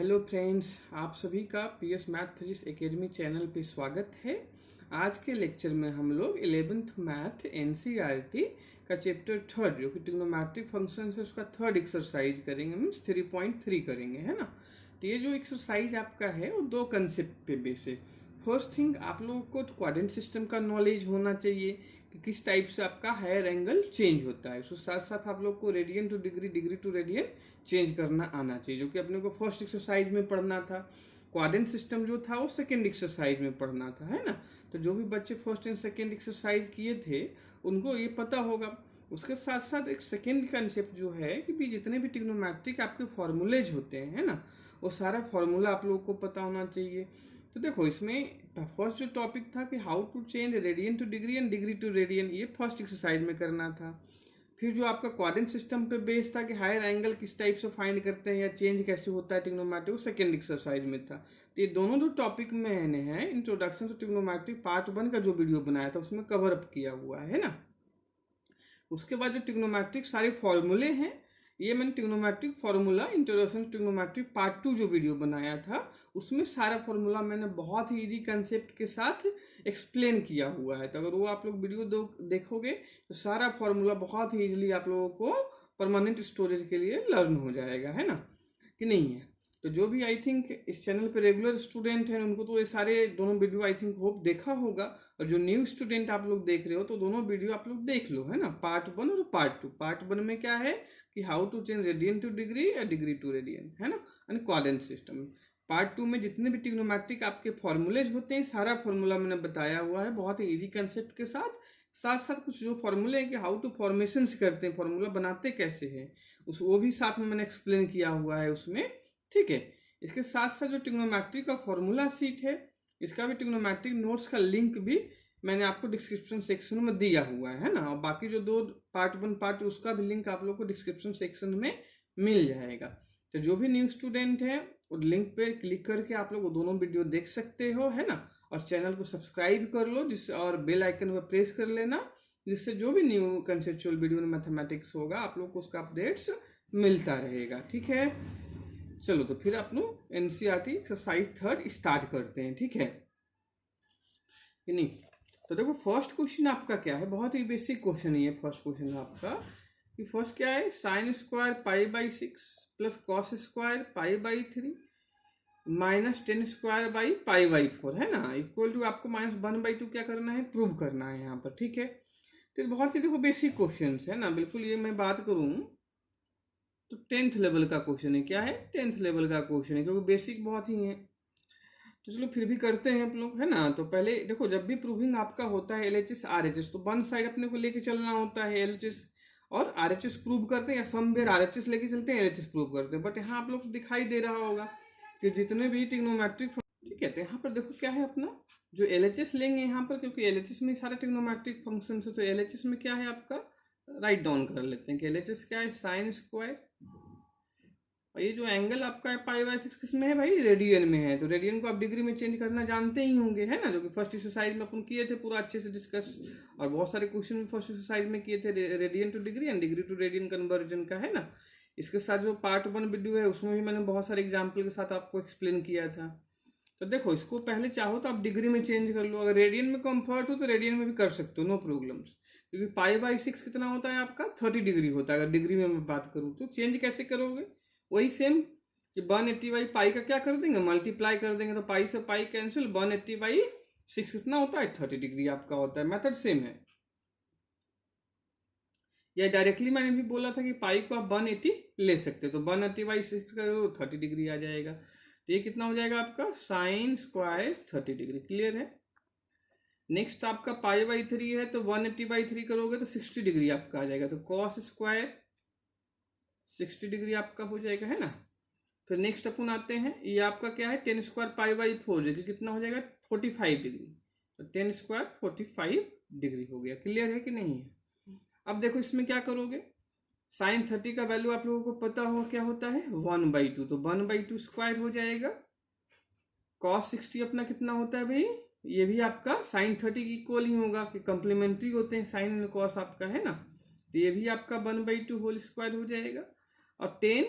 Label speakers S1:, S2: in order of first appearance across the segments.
S1: Hello friends, आप सभी का PS math physics academy channel पे स्वागत है। आज के लेक्चर में हम लोग 11th मैथ एनसीईआरटी का चैप्टर थर्ड जो कि ट्रिग्नोमेट्रिक फंक्शन है उसका थर्ड एक्सरसाइज करेंगे, मीन्स 3.3 करेंगे, है ना। तो ये जो एक्सरसाइज आपका है वो दो कंसेप्ट पे बेस है। फर्स्ट थिंग, आप लोगों को क्वाड्रेंट सिस्टम का नॉलेज होना चाहिए कि किस टाइप से आपका हायर एंगल चेंज होता है। उसके साथ साथ आप लोग को radian to degree, degree to radian change करना आना चाहिए, जो कि अपने को फर्स्ट एक्सरसाइज में पढ़ना था। क्वाड्रेंट सिस्टम जो था वो सेकेंड एक्सरसाइज में पढ़ना था, है ना। तो जो भी बच्चे फर्स्ट एंड सेकेंड एक्सरसाइज किए थे उनको ये पता होगा। उसके साथ साथ एक सेकेंड कंसेप्ट जो है कि भी जितने भी ट्रिग्नोमेट्रिक आपके फॉर्मूलेज होते हैं, है ना, वो सारा फॉर्मूला आप लोगों को पता होना चाहिए। तो देखो, इसमें फर्स्ट जो टॉपिक था कि how to change radian to degree and degree to radian, ये फर्स्ट एक्सरसाइज में करना था। फिर जो आपका क्वाड्रेंट सिस्टम पे बेस था कि हायर एंगल किस टाइप से फाइंड करते हैं या चेंज कैसे होता है ट्रिग्नोमेट्रिक, वो सेकेंड एक्सरसाइज में था। तो ये दोनों जो टॉपिक मैंने हैं इंट्रोडक्शन टू ट्रिग्नोमेट्रिक पार्ट 1 का जो वीडियो बनाया था उसमें कवर अप किया हुआ है ना। उसके बाद जो ट्रिग्नोमेट्रिक सारे फॉर्मूले हैं, ये मैंने trigonometric formula introduction trigonometric part 2 जो वीडियो बनाया था उसमें सारा फार्मूला मैंने बहुत ही इजी कंसेप्ट के साथ एक्सप्लेन किया हुआ है। तो अगर वो आप लोग वीडियो देखोगे तो सारा फार्मूला बहुत ही इजीली आप लोगों को परमानेंट स्टोरेज के लिए लर्न हो जाएगा, है ना, कि नहीं है। तो जो भी आई थिंक इस चैनल पे रेगुलर स्टूडेंट हैं उनको तो ये सारे दोनों वीडियो आई थिंक होप देखा होगा, और जो न्यू स्टूडेंट आप लोग देख रहे हो तो दोनों वीडियो आप लोग देख लो, है ना, पार्ट 1 और पार्ट 2। पार्ट 1 में क्या है कि how to change radian to degree या डिग्री टू रेडियन, है ना, एंड क्वाड्रेंट सिस्टम। पार्ट 2 में जितने भी ट्रिग्नोमेट्रिक आपके फॉर्मूलेज होते हैं सारा फॉर्मूला मैंने बताया हुआ है बहुत ही इजी कंसेप्ट के साथ। साथ साथ कुछ जो फॉर्मूले हैं कि हाउ टू फॉर्मेशन करते हैं, फॉर्मूला बनाते कैसे हैं, उस वो भी साथ में मैंने एक्सप्लेन किया हुआ है उसमें, ठीक है। इसके साथ साथ जो ट्रिग्नोमेट्री का फॉर्मूला सीट है इसका भी ट्रिग्नोमेट्रिक नोट्स का लिंक भी मैंने आपको डिस्क्रिप्शन सेक्शन में दिया हुआ है ना, और बाकी जो दो पार्ट 1 पार्ट 2 उसका भी लिंक आप लोग को डिस्क्रिप्शन सेक्शन में मिल जाएगा। तो जो भी न्यू स्टूडेंट है उस लिंक पे क्लिक करके आप लोग दोनों वीडियो देख सकते हो, है ना, और चैनल को सब्सक्राइब कर लो जिससे, और बेल आइकन पर प्रेस कर लेना जिससे जो भी न्यू कंसेप्चुअल वीडियो मैथमेटिक्स होगा आप लोग को उसका अपडेट्स मिलता रहेगा, ठीक है। चलो तो फिर आप लोग एनसीईआरटी एक्सरसाइज थर्ड स्टार्ट करते हैं, ठीक है कि नहीं। तो देखो फर्स्ट क्वेश्चन आपका क्या है, बहुत ही बेसिक क्वेश्चन है ये फर्स्ट क्वेश्चन आपका, कि फर्स्ट क्या है, साइन स्क्वायर पाई/6 प्लस कॉस स्क्वायर पाई/3 माइनस टेन स्क्वायर बाई पाई/4, है ना, इक्वल टू आपको -1/2 क्या करना है, प्रूव करना है यहाँ पर, ठीक है। तो बहुत ही देखो बेसिक क्वेश्चन है ना, बिल्कुल ये मैं बात करूँ तो 10th लेवल का क्वेश्चन है, क्या है, 10th लेवल का क्वेश्चन है, क्योंकि बेसिक बहुत ही है। तो चलो फिर भी करते हैं आप लोग, है ना। तो पहले देखो, जब भी प्रूविंग आपका होता है LHS RHS तो वन साइड अपने को लेके चलना होता है, LHS और RHS प्रूव करते हैं, या समवेयर RHS लेके चलते हैं LHS प्रूव करते हैं। बट यहाँ आप लोग दिखाई दे रहा होगा कि जितने भी ट्रिग्नोमेट्रिक, ठीक है, तो यहाँ पर देखो क्या है अपना जो LHS लेंगे यहाँ पर, क्योंकि LHS में सारे ट्रिग्नोमेट्रिक फंक्शन है, तो LHS में क्या है आपका, राइट डाउन कर लेते हैं कि LHS क्या है, साइन स्क्वायर, और ये जो एंगल आपका है पाई/6 किसमें है भाई, रेडियन में है। तो रेडियन को आप डिग्री में चेंज करना जानते ही होंगे, है ना, जो कि फर्स्ट एक्सरसाइज में अपन किए थे पूरा अच्छे से डिस्कस, और बहुत सारे क्वेश्चन भी फर्स्ट एक्सरसाइज में किए थे radian to degree and degree to radian conversion का, है ना। इसके साथ जो पार्ट 1 वीडियो है उसमें भी मैंने बहुत सारे एग्जाम्पल के साथ आपको एक्सप्लेन किया था। तो देखो, इसको पहले चाहो तो आप डिग्री में चेंज कर लो, अगर रेडियन में कंफर्ट हो तो रेडियन में भी कर सकते हो, नो प्रॉब्लम्स, क्योंकि पाई/6 कितना होता है आपका, 30 डिग्री होता है। अगर डिग्री में मैं बात करूँ तो चेंज कैसे करोगे, वही सेम कि 180/पाई का क्या कर देंगे, मल्टीप्लाई कर देंगे, तो पाई से पाई कैंसिल, 180/6 कितना होता है, 30 डिग्री आपका होता है। मेथड सेम है। या डायरेक्टली मैंने भी बोला था कि पाई को आप 180 ले सकते हो, तो 180/6 करो 30 डिग्री आ जाएगा। तो ये कितना हो जाएगा आपका, साइन स्क्वायर 30 डिग्री, क्लियर है। नेक्स्ट आपका पाई/3 है, तो 180/3 करोगे तो 60 डिग्री आपका आ जाएगा, तो कॉस स्क्वायर 60 डिग्री आपका हो जाएगा, है ना। फिर नेक्स्ट अपन आते हैं, ये आपका क्या है, 10 स्क्वायर पाई/4 जो कि कितना हो जाएगा, 45 डिग्री, तो 10 स्क्वायर 45 डिग्री हो गया, क्लियर है कि नहीं है। अब देखो इसमें क्या करोगे, साइन 30 का वैल्यू आप लोगों को पता हो क्या होता है, 1/2, तो 1/2 स्क्वायर हो जाएगा। कॉस 60 अपना कितना होता है भाई, ये भी आपका साइन 30 की इक्वल ही होगा, कि कंप्लीमेंट्री होते हैं साइन एंड कॉस आपका, है ना। तो ये भी आपका 1/2 होल स्क्वायर हो जाएगा, और 10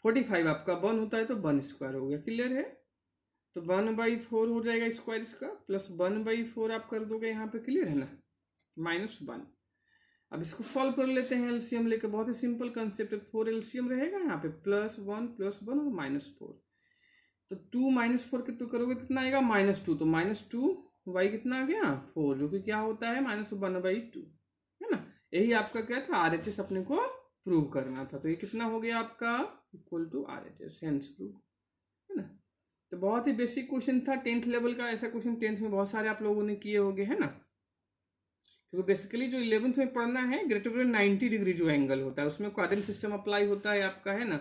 S1: 45 आपका 1 होता है तो 1 स्क्वायर हो गया, क्लियर है। तो 1/4 हो जाएगा स्क्वायर इसका, प्लस 1/4 आप कर दोगे यहाँ पे, क्लियर है ना, -1। अब इसको सॉल्व कर लेते हैं एलसीएम लेके, बहुत ही सिंपल कंसेप्ट है। 4 एलसीएम रहेगा यहाँ पे, +1 और -4। तो 2 -4 कितना करोगे, कितना आएगा -2, तो -2 y कितना आ गया 4, जो कि क्या होता है -1/2, है ना। यही आपका क्या था, RHS अपने को प्रूव करना था। तो ये कितना हो गया आपका, equal to RHS, hence prove, है ना। तो बहुत ही बेसिक क्वेश्चन था 10th लेवल का। ऐसा क्वेश्चन 10th में बहुत सारे आप लोगों ने किए होंगे, है ना। क्योंकि बेसिकली जो 11th में पढ़ना है, ग्रेटर देन 90 डिग्री जो एंगल होता है उसमें क्वाड्रेंट सिस्टम अप्लाई होता है आपका, है ना।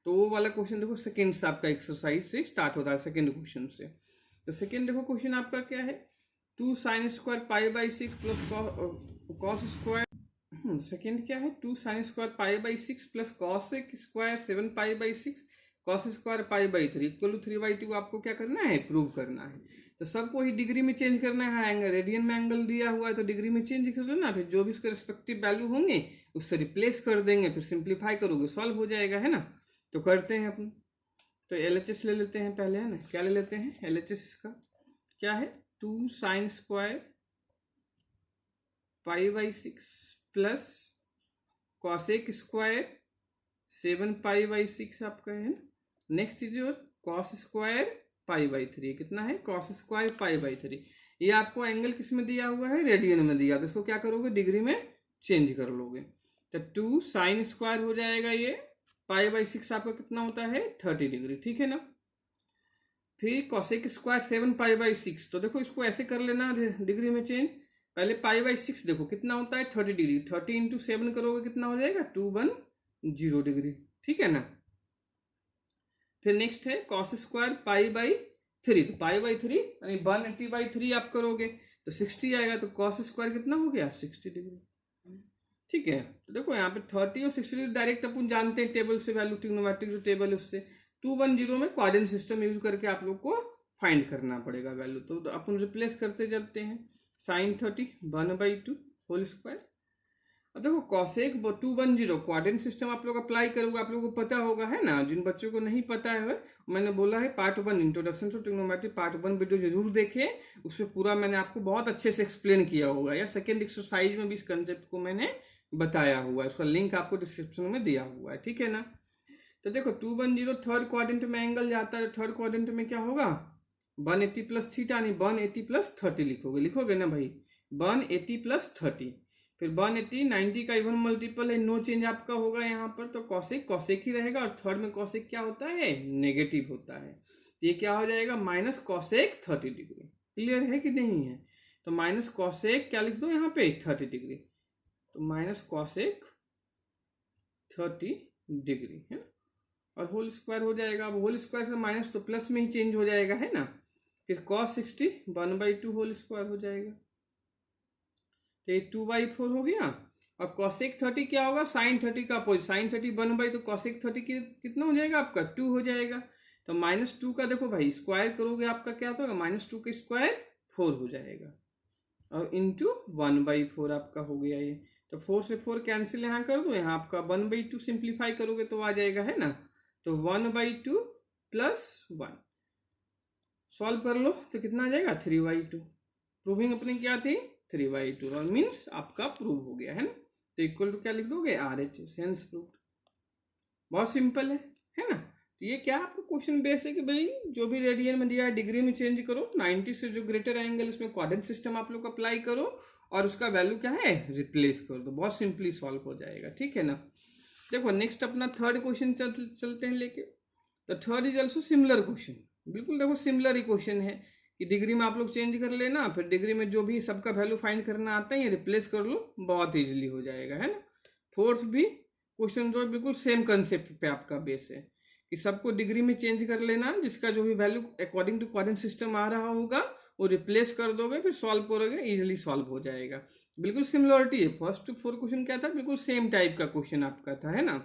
S1: तो वो वाला क्वेश्चन देखो सेकंड से आपका एक्सरसाइज से स्टार्ट होता है, सेकंड क्वेश्चन से। तो सेकंड देखो क्वेश्चन आपका क्या है, 2 sin square π/6 plus cos square, second क्या है, 2 sin square π/6 plus cos square 7 π/6 cos square π/3 equal to 3/2 आपको क्या करना है, प्रूव करना है। तो सबको ही डिग्री में चेंज करना है, एंगल रेडियन में एंगल दिया हुआ है तो डिग्री में चेंज कर दो ना, फिर जो भी उसके रिस्पेक्टिव वैल्यू होंगे उससे रिप्लेस कर देंगे, फिर सिंप्लीफाई करोगे, सॉल्व हो जाएगा, है ना। तो करते हैं अपन, तो LHS ले लेते हैं पहले, है ना। क्या ले लेते हैं LHS, इसका क्या है, 2 sin square π/6 plus cosec square 7 π/6 आपका है ना। Next is your cos square π/3, कितना है कॉस स्क्वायर π/3। ये आपको एंगल किस में दिया हुआ है, रेडियन में दिया, तो इसको क्या करोगे, डिग्री में चेंज कर लोगे। तो 2 sin स्क्वायर हो जाएगा ये π/6 आपका कितना होता है 30 डिग्री, ठीक है ना। फिर कॉसेक स्क्वायर 7 π/6, तो देखो इसको ऐसे कर लेना डिग्री में चेंज। पहले π/6 देखो कितना होता है 30 डिग्री, 30 इंटू 7 करोगे कितना हो जाएगा 210 डिग्री, ठीक है ना। फिर नेक्स्ट है कॉस स्क्वायर π/3, तो π/3 यानी 180/3 आप करोगे तो 60 आएगा, तो कॉस स्क्वायर कितना हो गया 60 डिग्री, ठीक है। तो देखो यहाँ पे 30 और 60 डायरेक्ट अपन जानते हैं टेबल से, वैल्यू ट्रिग्नोमेट्रिक जो टेबल है उससे 210 में क्वाड्रेंट सिस्टम यूज करके आप लोग को फाइंड करना पड़ेगा वैल्यू। तो अपन रिप्लेस करते चलते हैं, sin 30 1/2 होल स्क्वायर। अब देखो कॉसेक 210 क्वाड्रेंट सिस्टम आप लोग अप्लाई करोगे, आप लोगों को पता होगा, है ना। जिन बच्चों को नहीं पता है, मैंने बोला है part 1 introduction to trigonometry part 1 video जरूर देखें, उसमें पूरा मैंने आपको बहुत अच्छे से एक्सप्लेन किया होगा, या सेकेंड एक्सरसाइज में भी इस कंसेप्ट को मैंने बताया हुआ है, उसका लिंक आपको डिस्क्रिप्शन में दिया हुआ है, ठीक है ना। तो देखो 210 थर्ड क्वाड्रेंट में एंगल जाता है, थर्ड क्वाड्रेंट में क्या होगा 180 प्लस थीटा, यानी 180 प्लस 30 लिखोगे ना भाई, 180 प्लस 30। फिर 180 90 का इवन मल्टीपल है, नो चेंज आपका होगा यहाँ पर, तो कॉसेक कॉसेक ही रहेगा। और थर्ड में कॉसेक क्या होता है, नेगेटिव होता है, तो ये क्या हो जाएगा माइनस कॉसेक 30 डिग्री। क्लियर है कि नहीं है। तो माइनस कॉसेक क्या लिख दो यहाँ पे 30 डिग्री, तो माइनस कॉसेक 30 डिग्री है, और होल स्क्वायर हो जाएगा। अब होल स्क्वायर से माइनस तो प्लस में ही चेंज हो जाएगा, है ना। फिर कॉस 60 1/2 होल स्क्वायर हो जाएगा, तो ये 2/4 हो गया। अब कॉसेक 30 क्या होगा, साइन 30 का अपोजिट, साइन 30 1/2, तो कॉसेक 30 कितना हो जाएगा आपका 2 हो जाएगा। तो -2 का देखो भाई स्क्वायर करोगे आपका क्या होगा, -2 का स्क्वायर 4 हो जाएगा, और इंटू 1/4 आपका हो गया ये। तो 4 से 4 कैंसिल यहाँ कर दो, यहाँ आपका 1/2 सिंप्लीफाई करोगे तो आ जाएगा, है ना। तो 1/2 प्लस 1 सॉल्व कर लो तो कितना आ जाएगा 3/2। प्रूविंग अपनी क्या थी 3/2, और मीन्स आपका प्रूव हो गया, है ना। तो इक्वल टू क्या लिख दोगे RHS, हेंस प्रूव्ड। बहुत सिंपल है ना। तो ये क्या आपका क्वेश्चन बेस है कि भाई जो भी रेडियन में दिया है डिग्री में चेंज करो, 90 से जो ग्रेटर एंगल उसमें क्वाड्रेंट सिस्टम आप लोग अप्लाई करो, और उसका वैल्यू क्या है रिप्लेस कर दो, बहुत सिंपली सॉल्व हो जाएगा, ठीक है ना। देखो नेक्स्ट अपना थर्ड क्वेश्चन चलते हैं लेके। तो third is also similar question, बिल्कुल देखो सिमिलर ही क्वेश्चन है कि डिग्री में आप लोग चेंज कर लेना, फिर डिग्री में जो भी सबका वैल्यू फाइंड करना आता है ये रिप्लेस कर लो, बहुत इजीली हो जाएगा, है ना। फोर्थ भी क्वेश्चन जो बिल्कुल सेम कंसेप्ट पे आपका बेस है कि सबको डिग्री में चेंज कर लेना, जिसका जो भी value according to quadrant system आ रहा होगा वो रिप्लेस कर दोगे, फिर सॉल्व करोगे, इजीली सॉल्व हो जाएगा। बिल्कुल सिमिलरिटी है, फर्स्ट टू फोर्थ क्वेश्चन क्या था, बिल्कुल सेम टाइप का क्वेश्चन आपका था, है ना।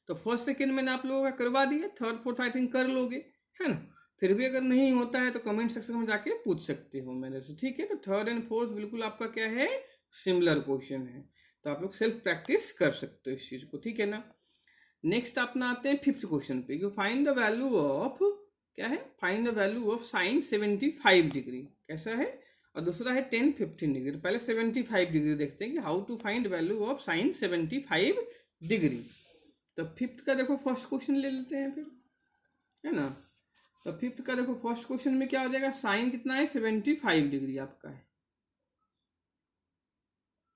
S1: तो फर्स्ट सेकेंड मैंने आप लोगों का करवा दिया, थर्ड फोर्थ आई थिंक कर लोगे, है ना। फिर भी अगर नहीं होता है तो कमेंट सेक्शन में जाके पूछ सकते हो मेरे से, ठीक है। तो थर्ड एंड फोर्थ बिल्कुल आपका क्या है सिमिलर क्वेश्चन है, तो आप लोग सेल्फ प्रैक्टिस कर सकते हो इस चीज को, ठीक है ना। नेक्स्ट अपना आते हैं फिफ्थ क्वेश्चन पे, कि फाइंड द वैल्यू ऑफ, क्या है, find the value of sine 75 degree, कैसा है, और दूसरा है 10-15 डिग्री। पहले 75 डिग्री देखते हैं कि how to find value of sine 75 degree. तो फिफ्थ का देखो फर्स्ट क्वेश्चन ले लेते हैं फिर, है ना। तो फिफ्थ का देखो फर्स्ट क्वेश्चन में क्या हो जाएगा, साइन कितना है 75 डिग्री आपका है।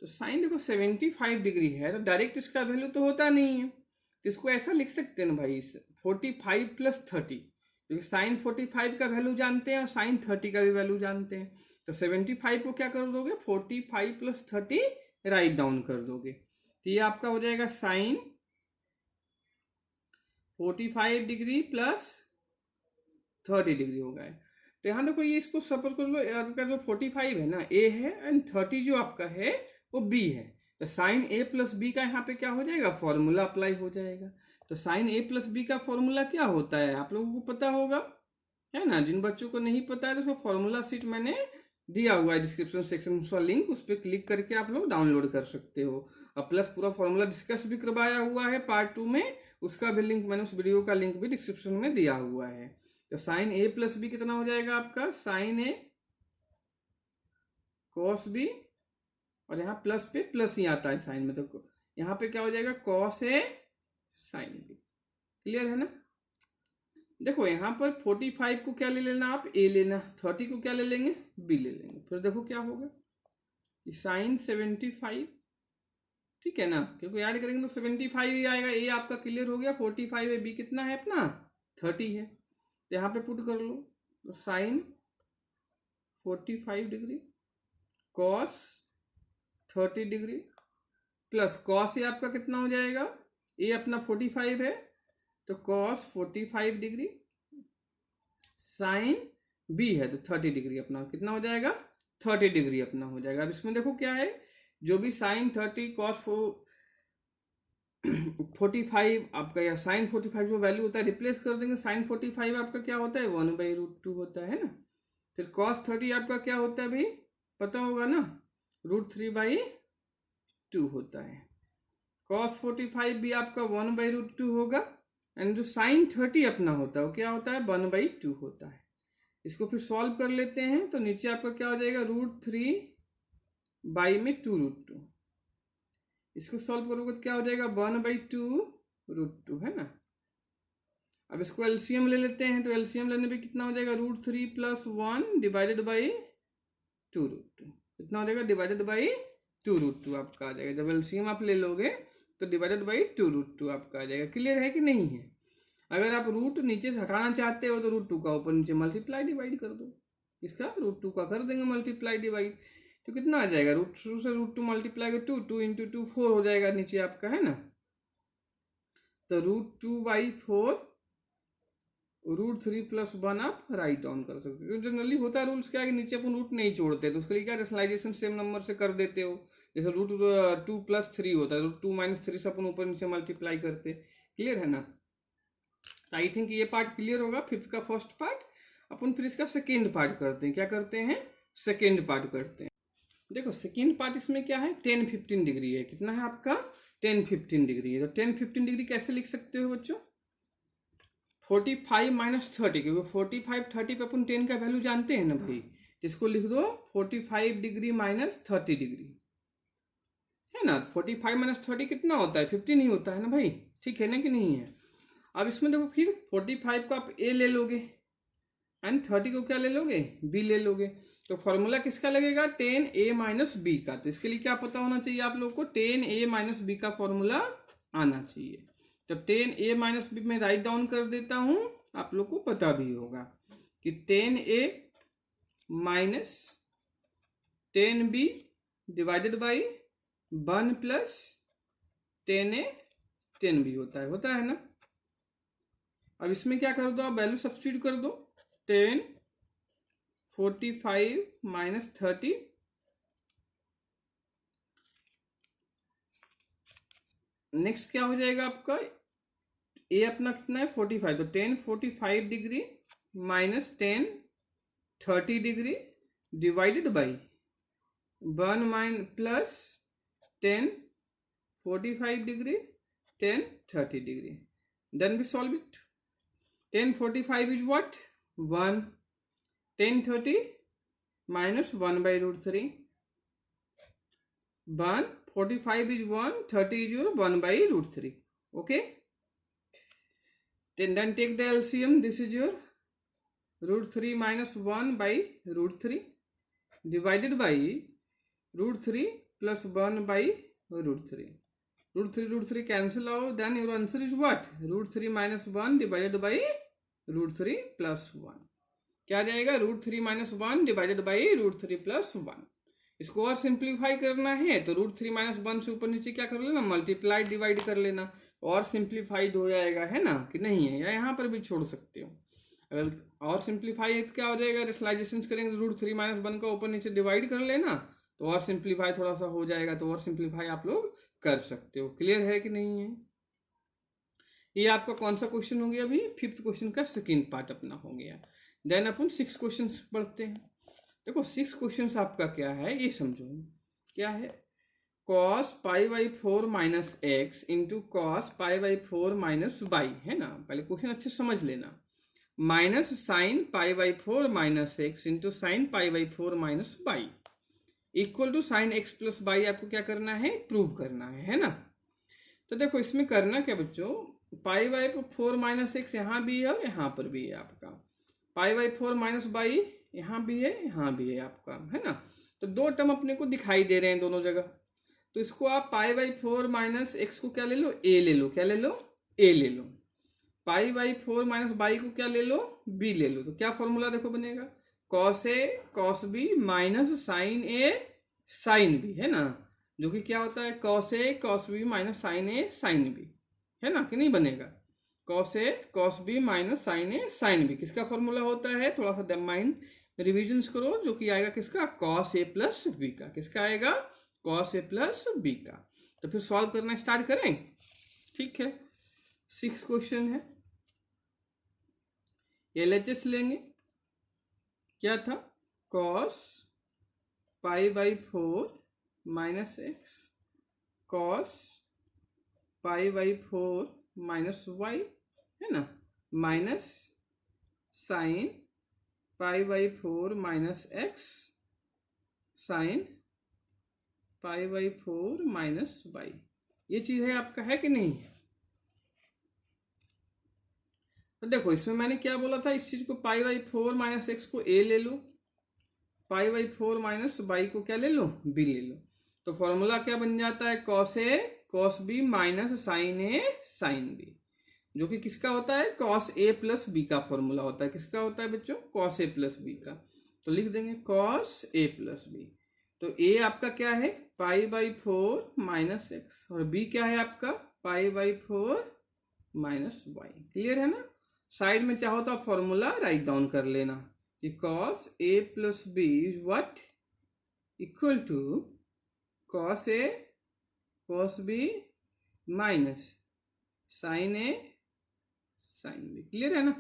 S1: तो साइन देखो 75 डिग्री है, तो डायरेक्ट इसका वैल्यू तो होता नहीं है, तो इसको ऐसा लिख सकते हैं ना भाई, 45 + 30, क्योंकि साइन 45 का वैल्यू जानते हैं और साइन 30 का भी वैल्यू जानते हैं। तो 75 को क्या कर दोगे, 45 + 30 राइट डाउन कर दोगे, तो ये आपका हो जाएगा साइन 45 डिग्री + 30 डिग्री हो गया। तो यहाँ देखो, ये इसको सपोज कर लो, आपका जो 45 है ना ए है, एंड 30 जो आपका है वो बी है। तो साइन ए + बी का यहाँ पे क्या हो जाएगा, फॉर्मूला अप्लाई हो जाएगा। तो साइन ए + बी का फॉर्मूला क्या होता है, आप लोगों को पता होगा, है ना। जिन बच्चों को नहीं पता है तो उसको फॉर्मूला शीट मैंने दिया हुआ है डिस्क्रिप्शन सेक्शन में, उसका लिंक, उस पर क्लिक करके आप लोग डाउनलोड कर सकते हो। और प्लस पूरा फॉर्मूला डिस्कस भी करवाया हुआ है पार्ट 2 में, उसका भी लिंक मैंने, उस वीडियो का लिंक भी डिस्क्रिप्शन में दिया हुआ है। तो साइन ए + बी कितना हो जाएगा आपका, साइन ए कॉस बी, और यहाँ प्लस पे प्लस ही आता है साइन में, तो यहाँ पे क्या हो जाएगा, cos A sine B. Clear है ना। देखो यहाँ पर 45 को क्या ले लेना, आप ए लेना, 30 को क्या ले लेंगे, बी ले लेंगे। फिर देखो क्या होगा, साइन 75, ठीक है ना, क्योंकि ऐड करेंगे तो 75 ही आएगा। ए आपका क्लियर हो गया, 45 है, बी कितना है अपना 30 है, तो यहाँ पे पुट कर लो। तो sine 45 degree cos 30 degree plus cos A आपका कितना हो जाएगा, ए अपना 45 है, तो कॉस 45 डिग्री, साइन बी है तो 30 डिग्री अपना कितना हो जाएगा, 30 डिग्री अपना हो जाएगा। अब इसमें देखो क्या है, जो भी साइन 30 कॉस 45 आपका, या साइन 45 जो वैल्यू होता है रिप्लेस कर देंगे। साइन 45 आपका क्या होता है, 1/√2 होता है ना। फिर कॉस 30 आपका क्या होता है भाई, पता होगा ना, √3/2 होता है। कॉस 45 भी आपका 1/√2 होगा, एंड जो साइन 30 अपना होता है वो क्या होता है, 1/2 होता है। इसको फिर सॉल्व कर लेते हैं, तो नीचे आपका क्या हो जाएगा, √3/2√2। इसको सॉल्व करोगे तो क्या हो जाएगा, 1/2√2, है ना। अब इसको एलसीएम ले लेते हैं, तो एलसीएम लेने पे कितना हो जाएगा, √3 + 1 /2√2, कितना हो जाएगा, /2√2 आपका आ जाएगा। जब एलसीएम आप ले लोगे तो /2√2 आपका आ जाएगा। क्लियर है कि नहीं है। अगर आप रूट नीचे से हटाना चाहते हो तो √2 का ऊपर नीचे मल्टीप्लाई डिवाइड कर दो, इसका √2 का कर देंगे मल्टीप्लाई डिवाइड, तो कितना आ जाएगा, √2 से √2 मल्टीप्लाई कर 2 × 2 4 हो जाएगा नीचे आपका, है ना। तो √2/4 √3 + 1 आप राइट डाउन कर सकते हो। जनरली होता है रूल्स क्या है कि नीचे अपन रूट नहीं छोड़ते, तो उसके लिए क्या रेशनलाइजेशन सेम नंबर से कर देते हो। जैसे √2 + 3 होता है, √2 - 3 से अपन ऊपर नीचे मल्टीप्लाई करते। क्लियर है ना। आई थिंक ये पार्ट क्लियर होगा, फिफ्थ का फर्स्ट पार्ट। अपन फिर इसका सेकेंड पार्ट करते हैं। क्या करते हैं, सेकेंड पार्ट करते हैं। देखो सेकेंड पार्ट इसमें क्या है, 10-15 डिग्री है। कितना है आपका, 10-15 डिग्री है। तो 10-15 डिग्री कैसे लिख सकते हो बच्चों, 45 - 30, क्योंकि 45 30 पे अपन 10 का वैल्यू जानते हैं ना भाई, इसको लिख दो 45 डिग्री - 30 डिग्री, है ना। 45 - 30 कितना होता है, 15 ही होता है ना भाई, ठीक है ना कि नहीं है। अब इसमें देखो फिर 45 को आप ए ले लोगे, एंड 30 को क्या ले लोगे, बी ले लोगे। तो फॉर्मूला किसका लगेगा, 10a - b का। तो इसके लिए क्या पता होना चाहिए आप लोग को, 10a - b का फॉर्मूला आना चाहिए। तो 10a - b में राइट डाउन कर देता हूं, आप लोग को पता भी होगा कि 10a - 10b divided by 1 + 10a 10b होता है ना। अब इसमें क्या कर दो, आप वैल्यू सब्स्टिट्यूट कर दो, 10 45 - 30 नेक्स्ट क्या हो जाएगा आपका, ए अपना कितना है 45, तो 10 45 degree - 10 30 degree divided by 1 + 10 45 degree tan 30 degree. Then we solve it. tan 45 is what? 1. tan 30 minus 1 by root 3. 1, 45 is 1, 30 is your 1 by root 3. Okay. Then take the LCM. This is your root 3 minus 1 by root 3 divided by root 3 plus 1 by root 3. Root 3 cancel out. Then your answer is what? Root 3 minus 1 divided by root 3 plus 1. क्या जाएगा? root 3 minus 1 divided by root 3 plus 1. इसको और simplify करना है तो root 3 minus 1 से ऊपर नीचे क्या कर लेना? मल्टीप्लाई डिवाइड कर लेना और सिंप्लीफाइड हो जाएगा, है ना कि नहीं है? या यहाँ पर भी छोड़ सकते हो। अगर और सिंप्लीफाई है तो क्या हो जाएगा? रेशनलाइजेशन करेंगे तो रूट 3 माइनस 1 का ऊपर नीचे डिवाइड कर लेना तो और सिंप्लीफाई थोड़ा सा हो जाएगा, तो और सिंप्लीफाई आप लोग कर सकते हो। क्लियर है कि नहीं है? ये आपका कौन सा क्वेश्चन हो गया? अभी 5th क्वेश्चन का सेकेंड पार्ट अपना हो गया। देन अपन 6 क्वेश्चन पढ़ते हैं। देखो 6 क्वेश्चन आपका क्या है ये समझो। क्या है? cos pi by 4 minus x into cos pi by 4 minus y, है ना? पहले क्वेश्चन अच्छे समझ लेना। Minus sine pi by 4 minus x into sine pi by 4 minus y equal to sine x plus y. आपको क्या करना है? प्रूव करना है ना? तो देखो इसमें करना क्या बच्चों, पाई बाई 4 माइनस एक्स यहाँ भी है और यहाँ पर भी है आपका, पाई बाई 4 माइनस वाई यहाँ भी है, यहाँ भी है आपका, है ना? तो दो टर्म अपने को दिखाई दे रहे हैं दोनों जगह। तो इसको आप पाई बाई 4 माइनस एक्स को क्या ले लो? ए ले लो। क्या ले लो? ए ले लो। पाई बाई 4 माइनस बाई को क्या ले लो? बी ले लो। तो क्या फॉर्मूला देखो बनेगा? Cos A cos B minus sine A sine B, है ना? जो कि क्या होता है? Cos A cos B minus sine A sine B, है ना? कि नहीं बनेगा? Cos A cos B minus sine A sine B किसका फॉर्मूला होता है? थोड़ा सा माइंड रिविजन करो। जो कि आएगा किसका? कॉस ए प्लस बी का। किसका आएगा? कॉस ए प्लस बी का। तो फिर सॉल्व करना स्टार्ट करें। ठीक है, 6 क्वेश्चन है। LHS लेंगे। क्या था? Cos pi by 4 minus x cos pi by 4 minus y, है ना? Minus sine pi by 4 minus x sine pi by 4 minus y. ये चीज है आपका, है कि नहीं? तो देखो इसमें मैंने क्या बोला था? इस चीज को पाई बाई 4 माइनस एक्स को ए ले लो, पाई बाई 4 माइनस वाई को क्या ले लो? बी ले लो। तो फॉर्मूला क्या बन जाता है? Cos A cos B minus sine A sine B, जो कि किसका होता है? कॉस ए प्लस बी का फॉर्मूला होता है। किसका होता है बच्चों? कॉस ए प्लस बी का। तो लिख देंगे कॉस ए प्लस बी। तो ए आपका क्या है? पाई बाई 4 माइनस एक्स और बी क्या है आपका? Pi by 4 minus y. Clear है ना? साइड में चाहो तो आप फॉर्मूला राइट डाउन कर लेना कि cos A plus B is what? Equal to cos A cos B minus sine A sine B. Clear है ना?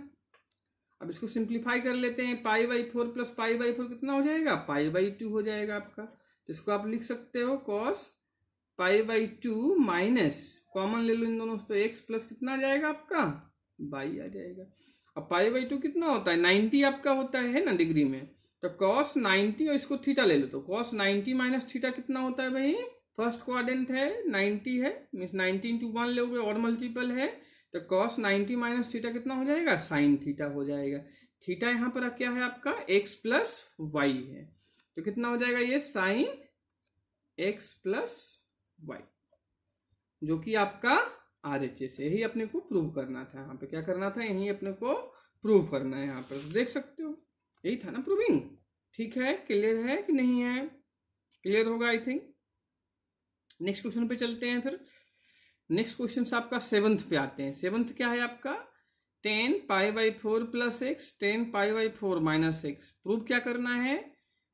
S1: अब इसको सिंप्लीफाई कर लेते हैं। Pi by 4 plus pi by 4 कितना हो जाएगा? पाई बाई 2 हो जाएगा आपका। तो इसको आप लिख सकते हो cos pi by 2 minus, common ले लो इन दोनों, तो एक्स प्लस कितना आ जाएगा आपका? बाई आ जाएगा। अब पाई बाई 2 कितना होता है? 90 आपका होता है ना डिग्री में। तो कॉस 90 और इसको थीटा ले लो, तो कॉस 90 माइनस थीटा कितना होता है भाई? फर्स्ट क्वाड्रेंट है 90 है, मीन्स 90 इंटू 1 लोगे और मल्टीपल है, तो कॉस 90 माइनस थीटा कितना हो जाएगा? साइन थीटा हो जाएगा। थीटा यहाँ पर क्या है आपका? एक्स प्लस वाई है। तो कितना हो जाएगा ये? साइन एक्स प्लस वाई, जो कि आपका RHS है। यही अपने को प्रूव करना था। यहाँ पे क्या करना था? यही अपने को प्रूव करना है। यहाँ पर देख सकते हो, यही था ना प्रूविंग। ठीक है, क्लियर है कि नहीं है? क्लियर होगा आई थिंक। नेक्स्ट क्वेश्चन पे चलते हैं। फिर नेक्स्ट क्वेश्चन से आपका 7th पे आते हैं। 7th क्या है आपका? tan pi by 4 plus x tan pi by 4 minus x. Prove क्या करना है?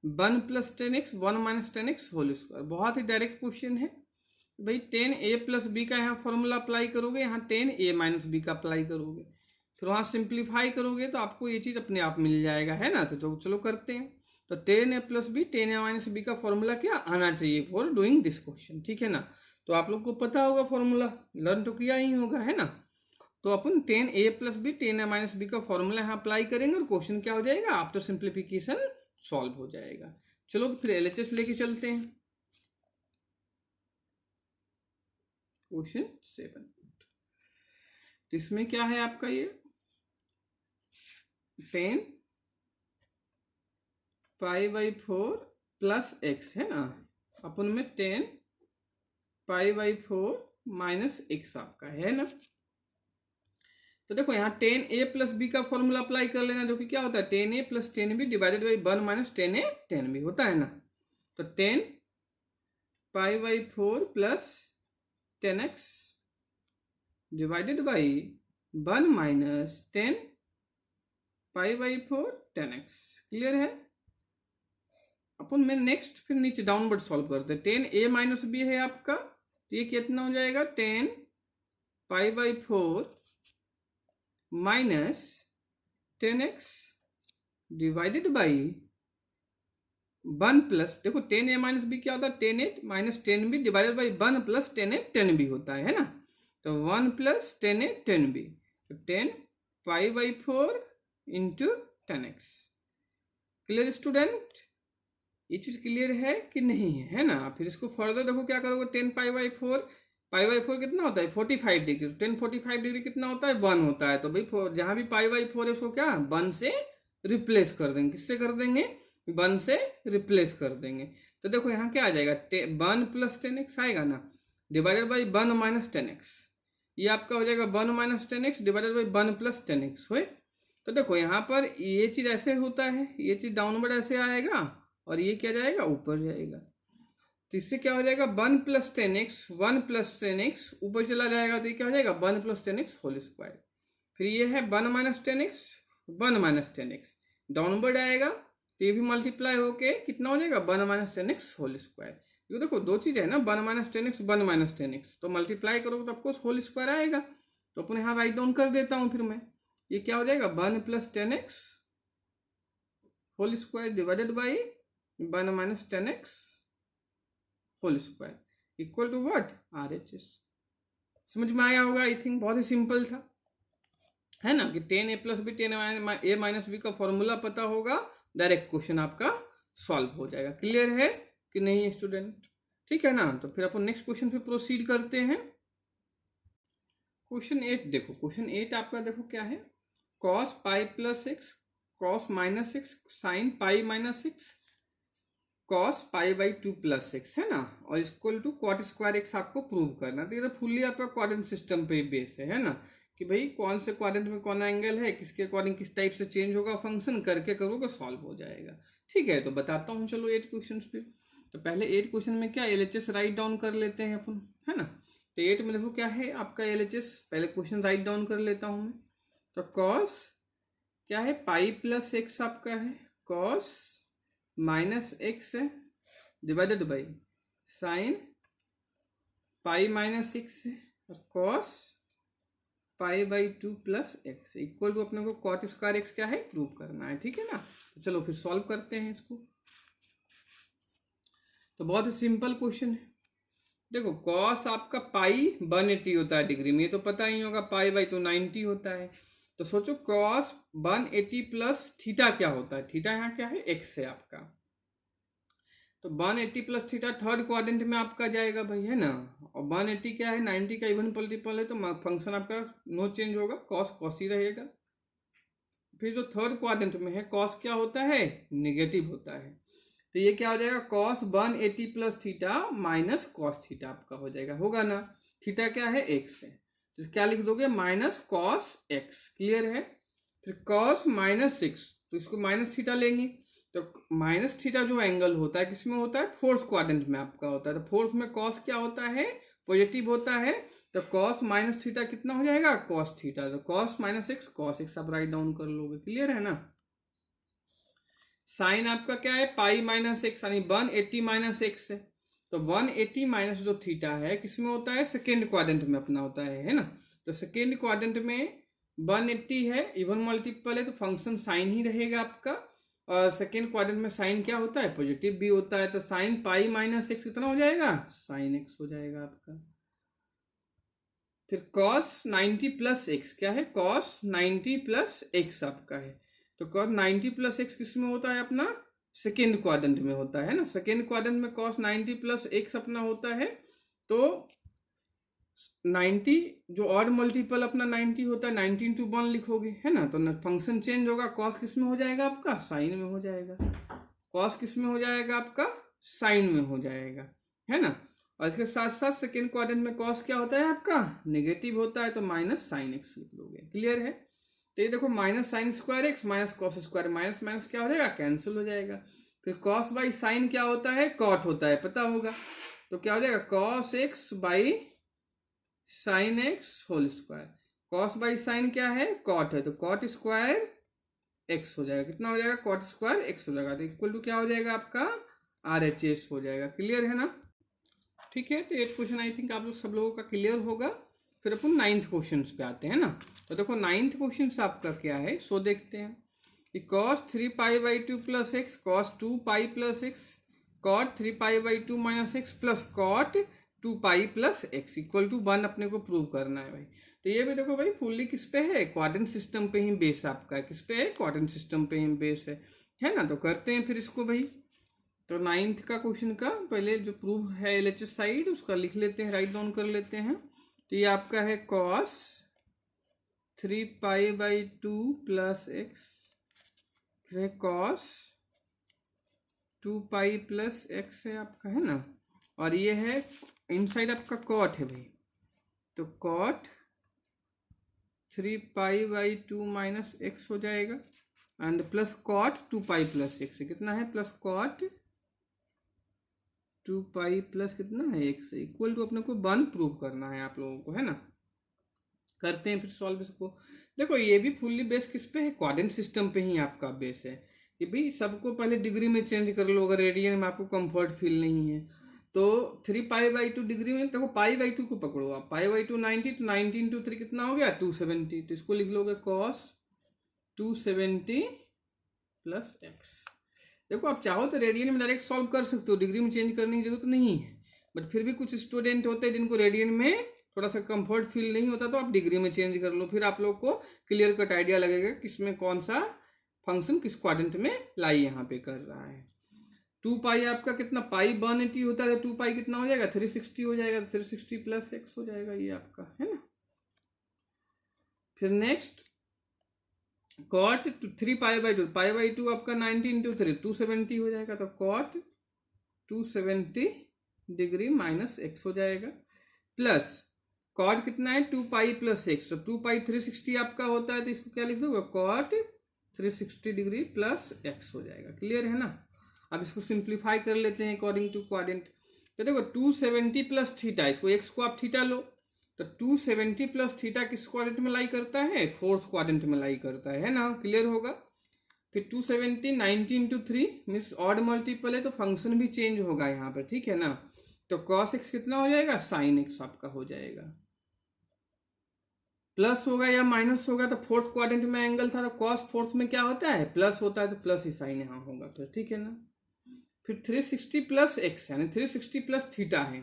S1: 1 plus 10x 1 minus 10x whole square. बहुत ही डायरेक्ट क्वेश्चन है भाई। tan a प्लस बी का यहाँ फॉर्मूला अप्लाई करोगे, यहाँ tan a माइनस बी का अप्लाई करोगे, फिर वहाँ सिंप्लीफाई करोगे तो आपको ये चीज़ अपने आप मिल जाएगा, है ना? तो चलो करते हैं। तो tan a plus B tan a minus B का फॉर्मूला क्या आना चाहिए फॉर डूइंग दिस क्वेश्चन? ठीक है ना? तो आप लोग को पता होगा फॉर्मूला, लर्न तो किया ही होगा, है ना। तो अपन tan a plus B, tan a minus B का फॉर्मूला यहाँ अप्लाई करेंगे और क्वेश्चन क्या हो जाएगा, आफ्टर सिंप्लीफिकेशन सॉल्व हो जाएगा। चलो फिर एलएचएस लेके चलते हैं। क्वेश्चन 7, इसमें क्या है आपका, ये tan π/4 प्लस x है ना, अपन में tan π/4 माइनस x आपका है ना। तो देखो यहाँ tan a प्लस बी का फॉर्मूला अप्लाई कर लेना, जो कि क्या होता है tan a plus tan b divided by 1 minus tan a tan b होता है ना। तो tan π/4 plus tan x divided by 1 minus tan π/4 tan x। Clear है। अपन में नेक्स्ट फिर नीचे डाउनवर्ड सॉल्व करते हैं। tan a माइनस बी है आपका, तो ये कितना हो जाएगा tan π/4 minus tan x divided by 1 plus, देखो tan a माइनस बी क्या होता है tan a माइनस tan b divided by 1 plus tan a tan b होता है ना। तो 1 plus tan a tan b, तो tan π/4 into tan x। Clear student, ये चीज क्लियर है कि नहीं है ना। फिर इसको फर्दर देखो क्या करोगे, tan π/4 कितना होता है 45 डिग्री, तो tan 45 डिग्री कितना होता है 1 होता है। तो भाई जहां भी π/4 है उसको क्या 1 से रिप्लेस कर देंगे, किससे कर देंगे 1 से रिप्लेस कर देंगे। तो देखो यहाँ क्या आ जाएगा 1 प्लस tan x आएगा ना, divided by 1 minus tan x, ये आपका हो जाएगा 1 minus tan x divided by 1 plus tan x हुए। तो देखो यहाँ पर ये चीज ऐसे होता है, ये चीज डाउनवर्ड ऐसे आएगा और ये क्या जाएगा ऊपर जाएगा। तो इससे क्या हो जाएगा 1 plus tan x, 1 plus tan x ऊपर चला जाएगा, तो ये क्या हो जाएगा 1 plus tan x whole square. फिर ये है 1 minus tan x, 1 minus tan x downward आएगा, तो ये भी मल्टीप्लाई होके कितना हो जाएगा 1 minus tan x whole square. तो देखो दो चीज है ना 1 minus tan x, 1 minus tan x, तो मल्टीप्लाई करोगे तो आपको होल स्क्वायर आएगा। तो अपन यहाँ राइट डाउन कर देता हूँ, फिर मैं ये क्या हो जाएगा 1 plus tan x whole square divided by 1 minus tan x whole square equal to what RHS। समझ में आया होगा आई थिंक, बहुत ही सिंपल था, है ना, कि tan a plus B tan a minus B का फॉर्मूला पता होगा, डायरेक्ट क्वेश्चन आपका सॉल्व हो जाएगा। क्लियर है कि नहीं स्टूडेंट, ठीक है ना। तो फिर अपन नेक्स्ट क्वेश्चन पे प्रोसीड करते हैं। क्वेश्चन 8 देखो, क्वेश्चन 8 आपका देखो क्या है, cos pi plus x cos minus x sine pi minus x cos π/2 plus x है ना, और equal to cot square x आपको प्रूव करना। तो ये तो फुल्ली आपका क्वाड्रेंट सिस्टम पे बेस है ना, कि भाई कौन से क्वाड्रेंट में कौन एंगल है, किसके अकॉर्डिंग किस टाइप से चेंज होगा फंक्शन, करके करोगे सॉल्व हो जाएगा। ठीक है, तो बताता हूँ चलो 8 क्वेश्चन पे। तो पहले 8 क्वेश्चन में क्या LHS राइट डाउन कर लेते हैं अपन, है ना। तो 8 में देखो क्या है आपका LHS, पहले क्वेश्चन राइट डाउन कर लेता हूँ मैं। तो कॉस क्या है पाई प्लस एक्स आपका है, कॉस माइनस एक्स है divided by sine pi minus x है, और cos π/2 plus x equal to अपने को कॉट स्क्वायर एक्स क्या है प्रूव करना है। ठीक है ना, तो चलो फिर सॉल्व करते हैं इसको। तो बहुत ही सिंपल क्वेश्चन है। देखो कॉस आपका पाई 180 होता है डिग्री में, ये तो पता ही होगा, π/2 90 होता है। तो सोचो कॉस 180 प्लस थीटा क्या होता है, थीटा यहाँ क्या है एक्स है आपका। तो 180 प्लस थीटा थर्ड क्वाड्रेंट में आपका जाएगा भाई, है ना। और 180 क्या है 90 का इवन मल्टीपल है, तो फंक्शन आपका नो चेंज होगा, कॉस कॉस ही रहेगा। फिर जो थर्ड क्वाड्रेंट में है कॉस क्या होता है नेगेटिव होता है, तो ये क्या हो जाएगा cos 180 plus theta minus cos theta आपका हो जाएगा, होगा ना। थीटा क्या है एक्स है, तो क्या लिख दोगे माइनस कॉस एक्स। क्लियर है। फिर कॉस माइनस 6, तो इसको माइनस थीटा लेंगे, तो माइनस थीटा जो एंगल होता है किसमें होता है फोर्थ क्वाड्रेंट में आपका होता है। तो फोर्थ में कॉस क्या होता है पॉजिटिव होता है, तो कॉस माइनस थीटा कितना हो जाएगा कॉस थीटा। तो cos minus x cos x आप राइट डाउन कर लोगे। क्लियर है ना। साइन आपका क्या है पाई माइनस एक्स यानी 180 माइनस एक्स है, तो 180 माइनस जो थीटा है किसमें होता है सेकेंड क्वाड्रेंट में अपना होता है ना। तो सेकेंड क्वाड्रेंट में 180 है इवन मल्टीपल है, तो फंक्शन साइन ही रहेगा आपका। और सेकेंड क्वाड्रेंट में साइन क्या होता है, पॉजिटिव भी होता है। तो साइन पाई माइनस एक्स कितना हो जाएगा, साइन एक्स हो जाएगा आपका। फिर कॉस 90 प्लस एक्स क्या है, कॉस 90 प्लस एक्स आपका है। तो कॉस 90 प्लस एक्स किस में होता है, अपना सेकेंड क्वाड्रेंट में होता है ना। सेकेंड क्वाड्रेंट में कॉस 90 प्लस एक्स अपना होता है। तो 90 जो ऑड मल्टीपल अपना 90 होता है, 90 इंटू 1 लिखोगे है ना। तो फंक्शन चेंज होगा, कॉस किस में हो जाएगा आपका, साइन में हो जाएगा। कॉस किस में हो जाएगा आपका, साइन में हो जाएगा, है ना। और इसके साथ साथ सेकेंड क्वाड्रेंट में कॉस क्या होता है आपका, नेगेटिव होता है। तो माइनस साइन एक्स लिख लोगे, क्लियर है। तो ये देखो minus sign square x minus cos square, minus minus क्या हो जाएगा, कैंसिल हो जाएगा। फिर कॉस बाई साइन क्या होता है, कॉट होता है, पता होगा। तो क्या हो जाएगा, cos x by sine x whole square. Cos by sine क्या है, कॉट है, तो कॉट स्क्वायर एक्स हो जाएगा। कितना हो जाएगा, कॉट स्क्वायर एक्स हो जाएगा। तो इक्वल टू क्या हो जाएगा आपका, RHS हो जाएगा, क्लियर है ना। ठीक है, तो 8 क्वेश्चन आई थिंक आप लोग सब लोगों का क्लियर होगा। फिर अपन 9th क्वेश्चन पे आते हैं ना। तो देखो 9th क्वेश्चन आपका क्या है, सो देखते हैं कि cos 3 pi by 2 plus x, cos 2 pi plus x, cot 3 pi by 2 minus x plus cot 2 pi plus x equal to 1 अपने को प्रूव करना है भाई। तो ये भी देखो भाई फुल्ली किस पे है, क्वाड्रेंट सिस्टम पे ही बेस आपका है। किस पे है, क्वाड्रेंट सिस्टम पे ही बेस है ना। तो करते हैं फिर इसको भाई। तो 9th का क्वेश्चन का पहले जो प्रूफ है LHS साइड उसका लिख लेते हैं, राइट डाउन कर लेते हैं। तो ये आपका है cos 3 pi by 2 plus x, फिर है cos 2 पाई प्लस एक्स है आपका, है ना। और ये है इनसाइड आपका cot है भाई। तो cot 3 pi by 2 minus x हो जाएगा and plus cot 2 pi plus x कितना है, प्लस cot 2 पाई प्लस कितना है एक्स इक्वल टू अपने को 1 प्रूव करना है आप लोगों को, है ना। करते हैं फिर सॉल्व इसको। देखो ये भी फुल्ली बेस किस पे है, क्वाड्रेंट सिस्टम पे ही आपका बेस है कि भाई सबको पहले डिग्री में चेंज कर लो। अगर रेडियन में आपको कंफर्ट फील नहीं है तो 3 पाई बाई 2 डिग्री में, देखो पाई बाई 2 को पकड़ो आप, पाई बाई 2 90, तो 90 इंटू 3 कितना हो गया 270। तो इसको लिख लोगे cos 270 प्लस एक्स। देखो आप चाहो तो रेडियन में डायरेक्ट सॉल्व कर सकते हो, डिग्री में चेंज करने की जरूरत नहीं है। बट फिर भी कुछ स्टूडेंट होते हैं जिनको रेडियन में थोड़ा सा कंफर्ट फील नहीं होता, तो आप डिग्री में चेंज कर लो। फिर आप लोग को क्लियर कट आइडिया लगेगा किसमें कौन सा फंक्शन किस क्वाड्रेंट में लाई यहाँ पे कर रहा है। 2 पाई आपका कितना, पाई 180 होता है, 2 पाई कितना हो जाएगा 360 हो जाएगा, 360 प्लस एक्स हो जाएगा ये आपका, है ना। फिर next cot 3 pi by 2, pi by 2 आपका 90 इंटू 3 270 हो जाएगा। तो cot 270 डिग्री माइनस एक्स हो जाएगा प्लस cot कितना है 2 पाई प्लस एक्स। तो 2 पाई 360 आपका होता है, तो इसको क्या लिख दोगे cot 360 डिग्री प्लस एक्स हो जाएगा, क्लियर है ना। अब इसको सिंप्लीफाई कर लेते हैं अकॉर्डिंग टू क्वाड्रेंट। तो देखो 270 प्लस थीटा, इसको एक्स को आप थीटा लो। तो 270 प्लस थीटा किस क्वाड्रेंट में लाई करता है, फोर्थ क्वाड्रेंट में लाई करता है ना, क्लियर होगा। फिर 270 90 इंटू 3 मीन्स ऑड मल्टीपल है, तो फंक्शन भी चेंज होगा यहाँ पर, ठीक है ना। तो cos x कितना हो जाएगा, साइन एक्स आपका हो जाएगा। प्लस होगा या माइनस होगा, तो फोर्थ क्वाड्रेंट में एंगल था, तो cos फोर्थ में क्या होता है, प्लस होता है, तो प्लस ही साइन यहाँ होगा फिर, ठीक है ना। फिर 360 प्लस एक्स यानी 360 प्लस थीटा है।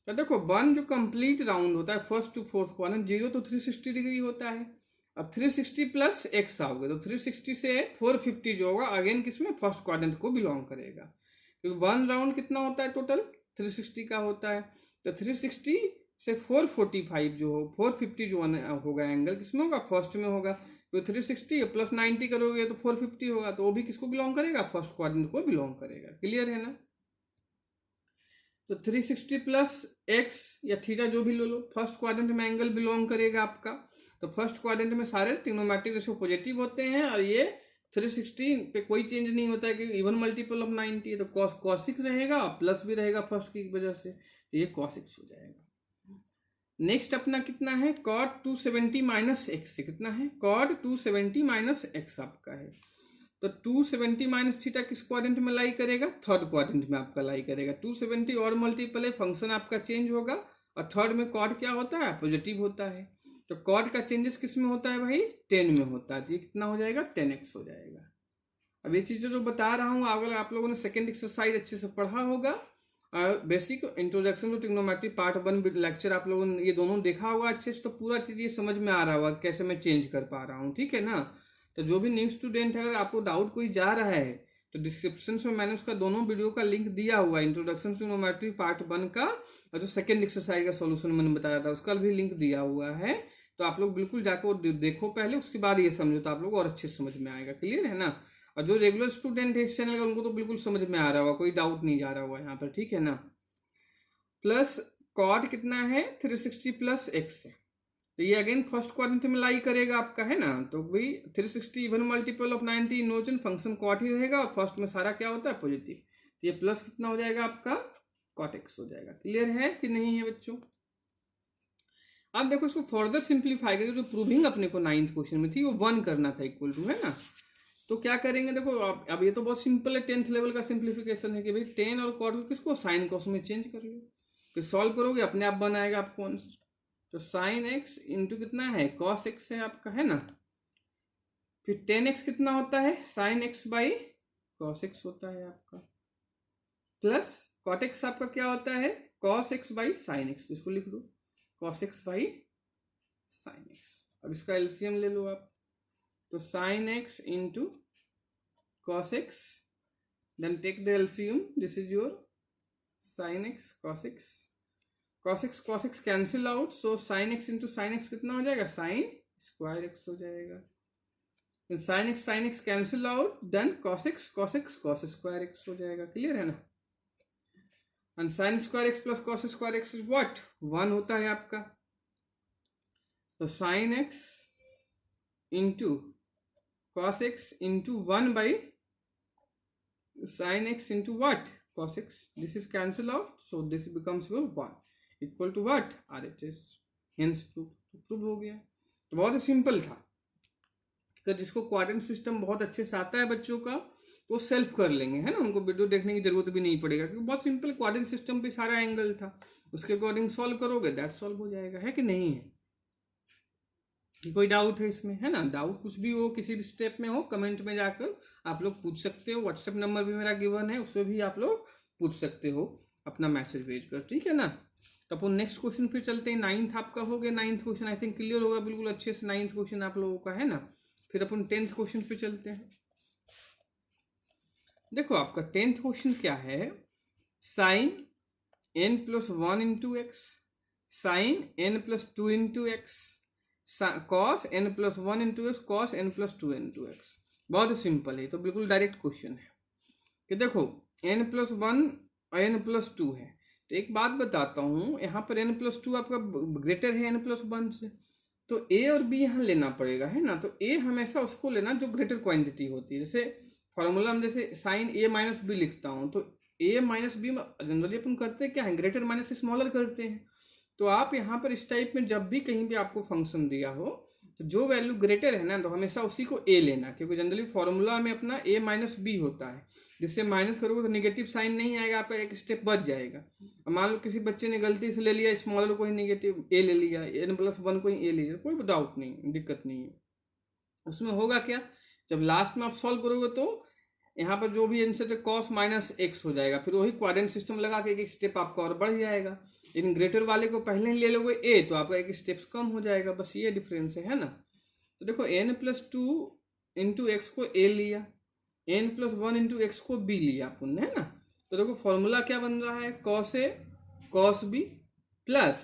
S1: तो देखो 1 जो कंप्लीट राउंड होता है फर्स्ट टू फोर्थ क्वाड्रेंट, 0 तो 360 डिग्री होता है। अब 360 प्लस एक्स आओगे तो 360 से 450 जो होगा अगेन किसमें, फर्स्ट क्वाड्रेंट को बिलोंग करेगा, क्योंकि 1 राउंड कितना होता है टोटल 360 का होता है। तो 360 से 445 जो हो 450 जो होगा एंगल किसमें होगा, फर्स्ट में होगा। तो 360 प्लस 90 करोगे तो 450 होगा, तो वो भी किसको बिलोंग करेगा, फर्स्ट क्वाड्रेंट को बिलोंग करेगा, क्लियर है ना। तो 360 प्लस एक्स या थीटा जो भी लो लो, फर्स्ट क्वाड्रेंट में एंगल बिलोंग करेगा आपका। तो फर्स्ट क्वाड्रेंट में सारे ट्रिग्नोमेट्रिक रेशियो पॉजिटिव होते हैं, और ये 360 पे कोई चेंज नहीं होता है कि इवन मल्टीपल ऑफ 90 है, तो cos6 रहेगा प्लस भी रहेगा फर्स्ट की वजह से, तो ये cos6 हो जाएगा। नेक्स्ट अपना कितना है, cot 270 माइनस एक्स से कितना है, cot 270 माइनस एक्स आपका है। तो 270 माइनस थीटा किस क्वाड्रेंट में लाई करेगा, थर्ड क्वाड्रेंट में आपका लाई करेगा। 270 और मल्टीपल है, फंक्शन आपका चेंज होगा, और थर्ड में cot क्या होता है, पॉजिटिव होता है। तो cot का चेंजेस किस में होता है भाई, 10 में होता है, तो ये कितना हो जाएगा 10x हो जाएगा। अब ये चीज़ें जो बता रहा हूँ, अगर आप लोगों ने सेकेंड एक्सरसाइज अच्छे से पढ़ा होगा, basic introduction to trigonometry part 1 lecture आप लोगों ने ये दोनों देखा होगा अच्छे से, तो पूरा चीज़ ये समझ में आ रहा होगा कैसे मैं चेंज कर पा रहा हूँ, ठीक है ना। तो जो भी न्यू स्टूडेंट है, अगर आपको डाउट कोई जा रहा है तो डिस्क्रिप्शन में मैंने उसका दोनों वीडियो का लिंक दिया हुआ है, इंट्रोडक्शन टू ट्रिग्नोमेट्री पार्ट 1 का, और जो सेकेंड एक्सरसाइज का सोल्यूशन मैंने बताया था उसका भी लिंक दिया हुआ है। तो आप लोग बिल्कुल जाकर वो देखो पहले, उसके बाद ये समझो तो आप लोग और अच्छे से समझ में आएगा। क्लियर है ना। और जो रेगुलर स्टूडेंट है इस चैनल का, उनको तो बिल्कुल समझ में आ रहा होगा, कोई डाउट नहीं जा रहा होगा यहाँ पर, ठीक है ना। प्लस कॉट कितना है 360 प्लस एक्स है, तो ये अगेन फर्स्ट क्वाड्रेंट में लाई करेगा आपका, है ना। तो भाई 360 इवन मल्टीपल ऑफ 90 नोजन फंक्शन कॉट ही रहेगा, और फर्स्ट में सारा क्या होता है पॉजिटिव, तो ये प्लस कितना हो जाएगा आपका कॉट एक्स हो जाएगा। क्लियर है कि नहीं है बच्चों। अब देखो इसको फर्दर सिंप्लीफाई करके, जो प्रूविंग अपने को 9th क्वेश्चन में थी वो 1 करना था इक्वल टू, है ना। तो क्या करेंगे, देखो अब ये तो बहुत सिंपल है, 10th लेवल का सिंप्लीफिकेशन है कि भाई 10 और कॉट को किसको साइन कॉस में चेंज कर लो, फिर सॉल्व करोगे अपने आप बनाएगा आपको आंसर। तो साइन एक्स इंटू कितना है कॉस एक्स है आपका, है ना। फिर 10x कितना होता है sine x by cos x होता है आपका, प्लस कॉट एक्स आपका क्या होता है cos x by sine x, इसको लिख दो cos x by sine x. अब इसका एलसीएम ले लो आप, तो sine x into cos x, then take the LCM, this is your sine x cos x, cos x cancel out, so sine x into sine x कितना हो जाएगा sine square x हो जाएगा, sine x cancel out, then cos x cos square x हो जाएगा। Clear है ना। And sine square x plus cos square x is what 1 होता है आपका, तो sine x into cos x into 1 by sine x into what cos x, this is cancel out, so this becomes your 1 equal to what RHS, hence prove हो गया। तो बहुत ही simple था, तो जिसको क्वाड्रेंट सिस्टम बहुत अच्छे से आता है बच्चों का, तो वो सेल्फ कर लेंगे, है ना, उनको वीडियो देखने की जरूरत भी नहीं पड़ेगा, क्योंकि बहुत सिंपल क्वाड्रेंट सिस्टम पे सारा एंगल था, उसके अकॉर्डिंग सॉल्व करोगे दैट सॉल्व हो जाएगा, है कि नहीं है। कि कोई डाउट है इसमें, है ना। डाउट कुछ भी हो, किसी भी स्टेप में हो, कमेंट में जाकर आप लोग पूछ सकते हो, व्हाट्सएप नंबर भी मेरा गिवन है, उससे भी आप लोग पूछ सकते हो अपना मैसेज भेज कर, ठीक है ना। तो अपन नेक्स्ट क्वेश्चन फिर चलते हैं। 9th आपका हो गया, 9th question I think clear होगा बिल्कुल अच्छे से, 9th क्वेश्चन आप लोगों का, है ना। फिर अपन 10th क्वेश्चन पे चलते हैं। देखो आपका 10th क्वेश्चन क्या है, sine n plus 1 into x, sine n plus 2 into x, cos n plus 1 into x, cos n plus 2 into x. बहुत ही सिंपल है, तो बिल्कुल डायरेक्ट क्वेश्चन है कि देखो n प्लस 1 और n प्लस 2 है, तो एक बात बताता हूँ, यहाँ पर n प्लस 2 आपका ग्रेटर है n प्लस 1 से, तो a और b यहाँ लेना पड़ेगा, है ना। तो a हमेशा उसको लेना जो ग्रेटर क्वांटिटी होती है, जैसे फॉर्मूला में जैसे साइन a माइनस बी लिखता हूँ, तो a माइनस बी जनरली अपन करते क्या है, ग्रेटर माइनस स्मॉलर करते हैं। तो आप यहाँ पर इस टाइप में जब भी कहीं भी आपको फंक्शन दिया हो, तो जो वैल्यू ग्रेटर है ना, तो हमेशा उसी को a लेना, क्योंकि जनरली फॉर्मूला में अपना a माइनस बी होता है, जिससे माइनस करोगे तो नेगेटिव साइन नहीं आएगा, आपका एक स्टेप बच जाएगा। अब मान लो किसी बच्चे ने गलती से ले लिया स्मॉलर को ही नेगेटिव a ले लिया, n प्लस 1 को ही a ले लिया, कोई डाउट नहीं, दिक्कत नहीं है। उसमें होगा क्या, जब लास्ट में आप सॉल्व करोगे तो यहाँ पर जो भी आंसर है कॉस माइनस एक्स हो जाएगा, फिर वही क्वाड्रेंट सिस्टम लगा के एक स्टेप आपका और बढ़ जाएगा। लेकिन ग्रेटर वाले को पहले ही ले लोगे ए, तो आपका एक स्टेप्स कम हो जाएगा, बस ये डिफरेंस है ना। तो देखो n प्लस 2 इंटू एक्स को a लिया, n प्लस 1 इंटू एक्स को b लिया अपन, है ना। तो देखो फॉर्मूला क्या बन रहा है, cos A cos B plus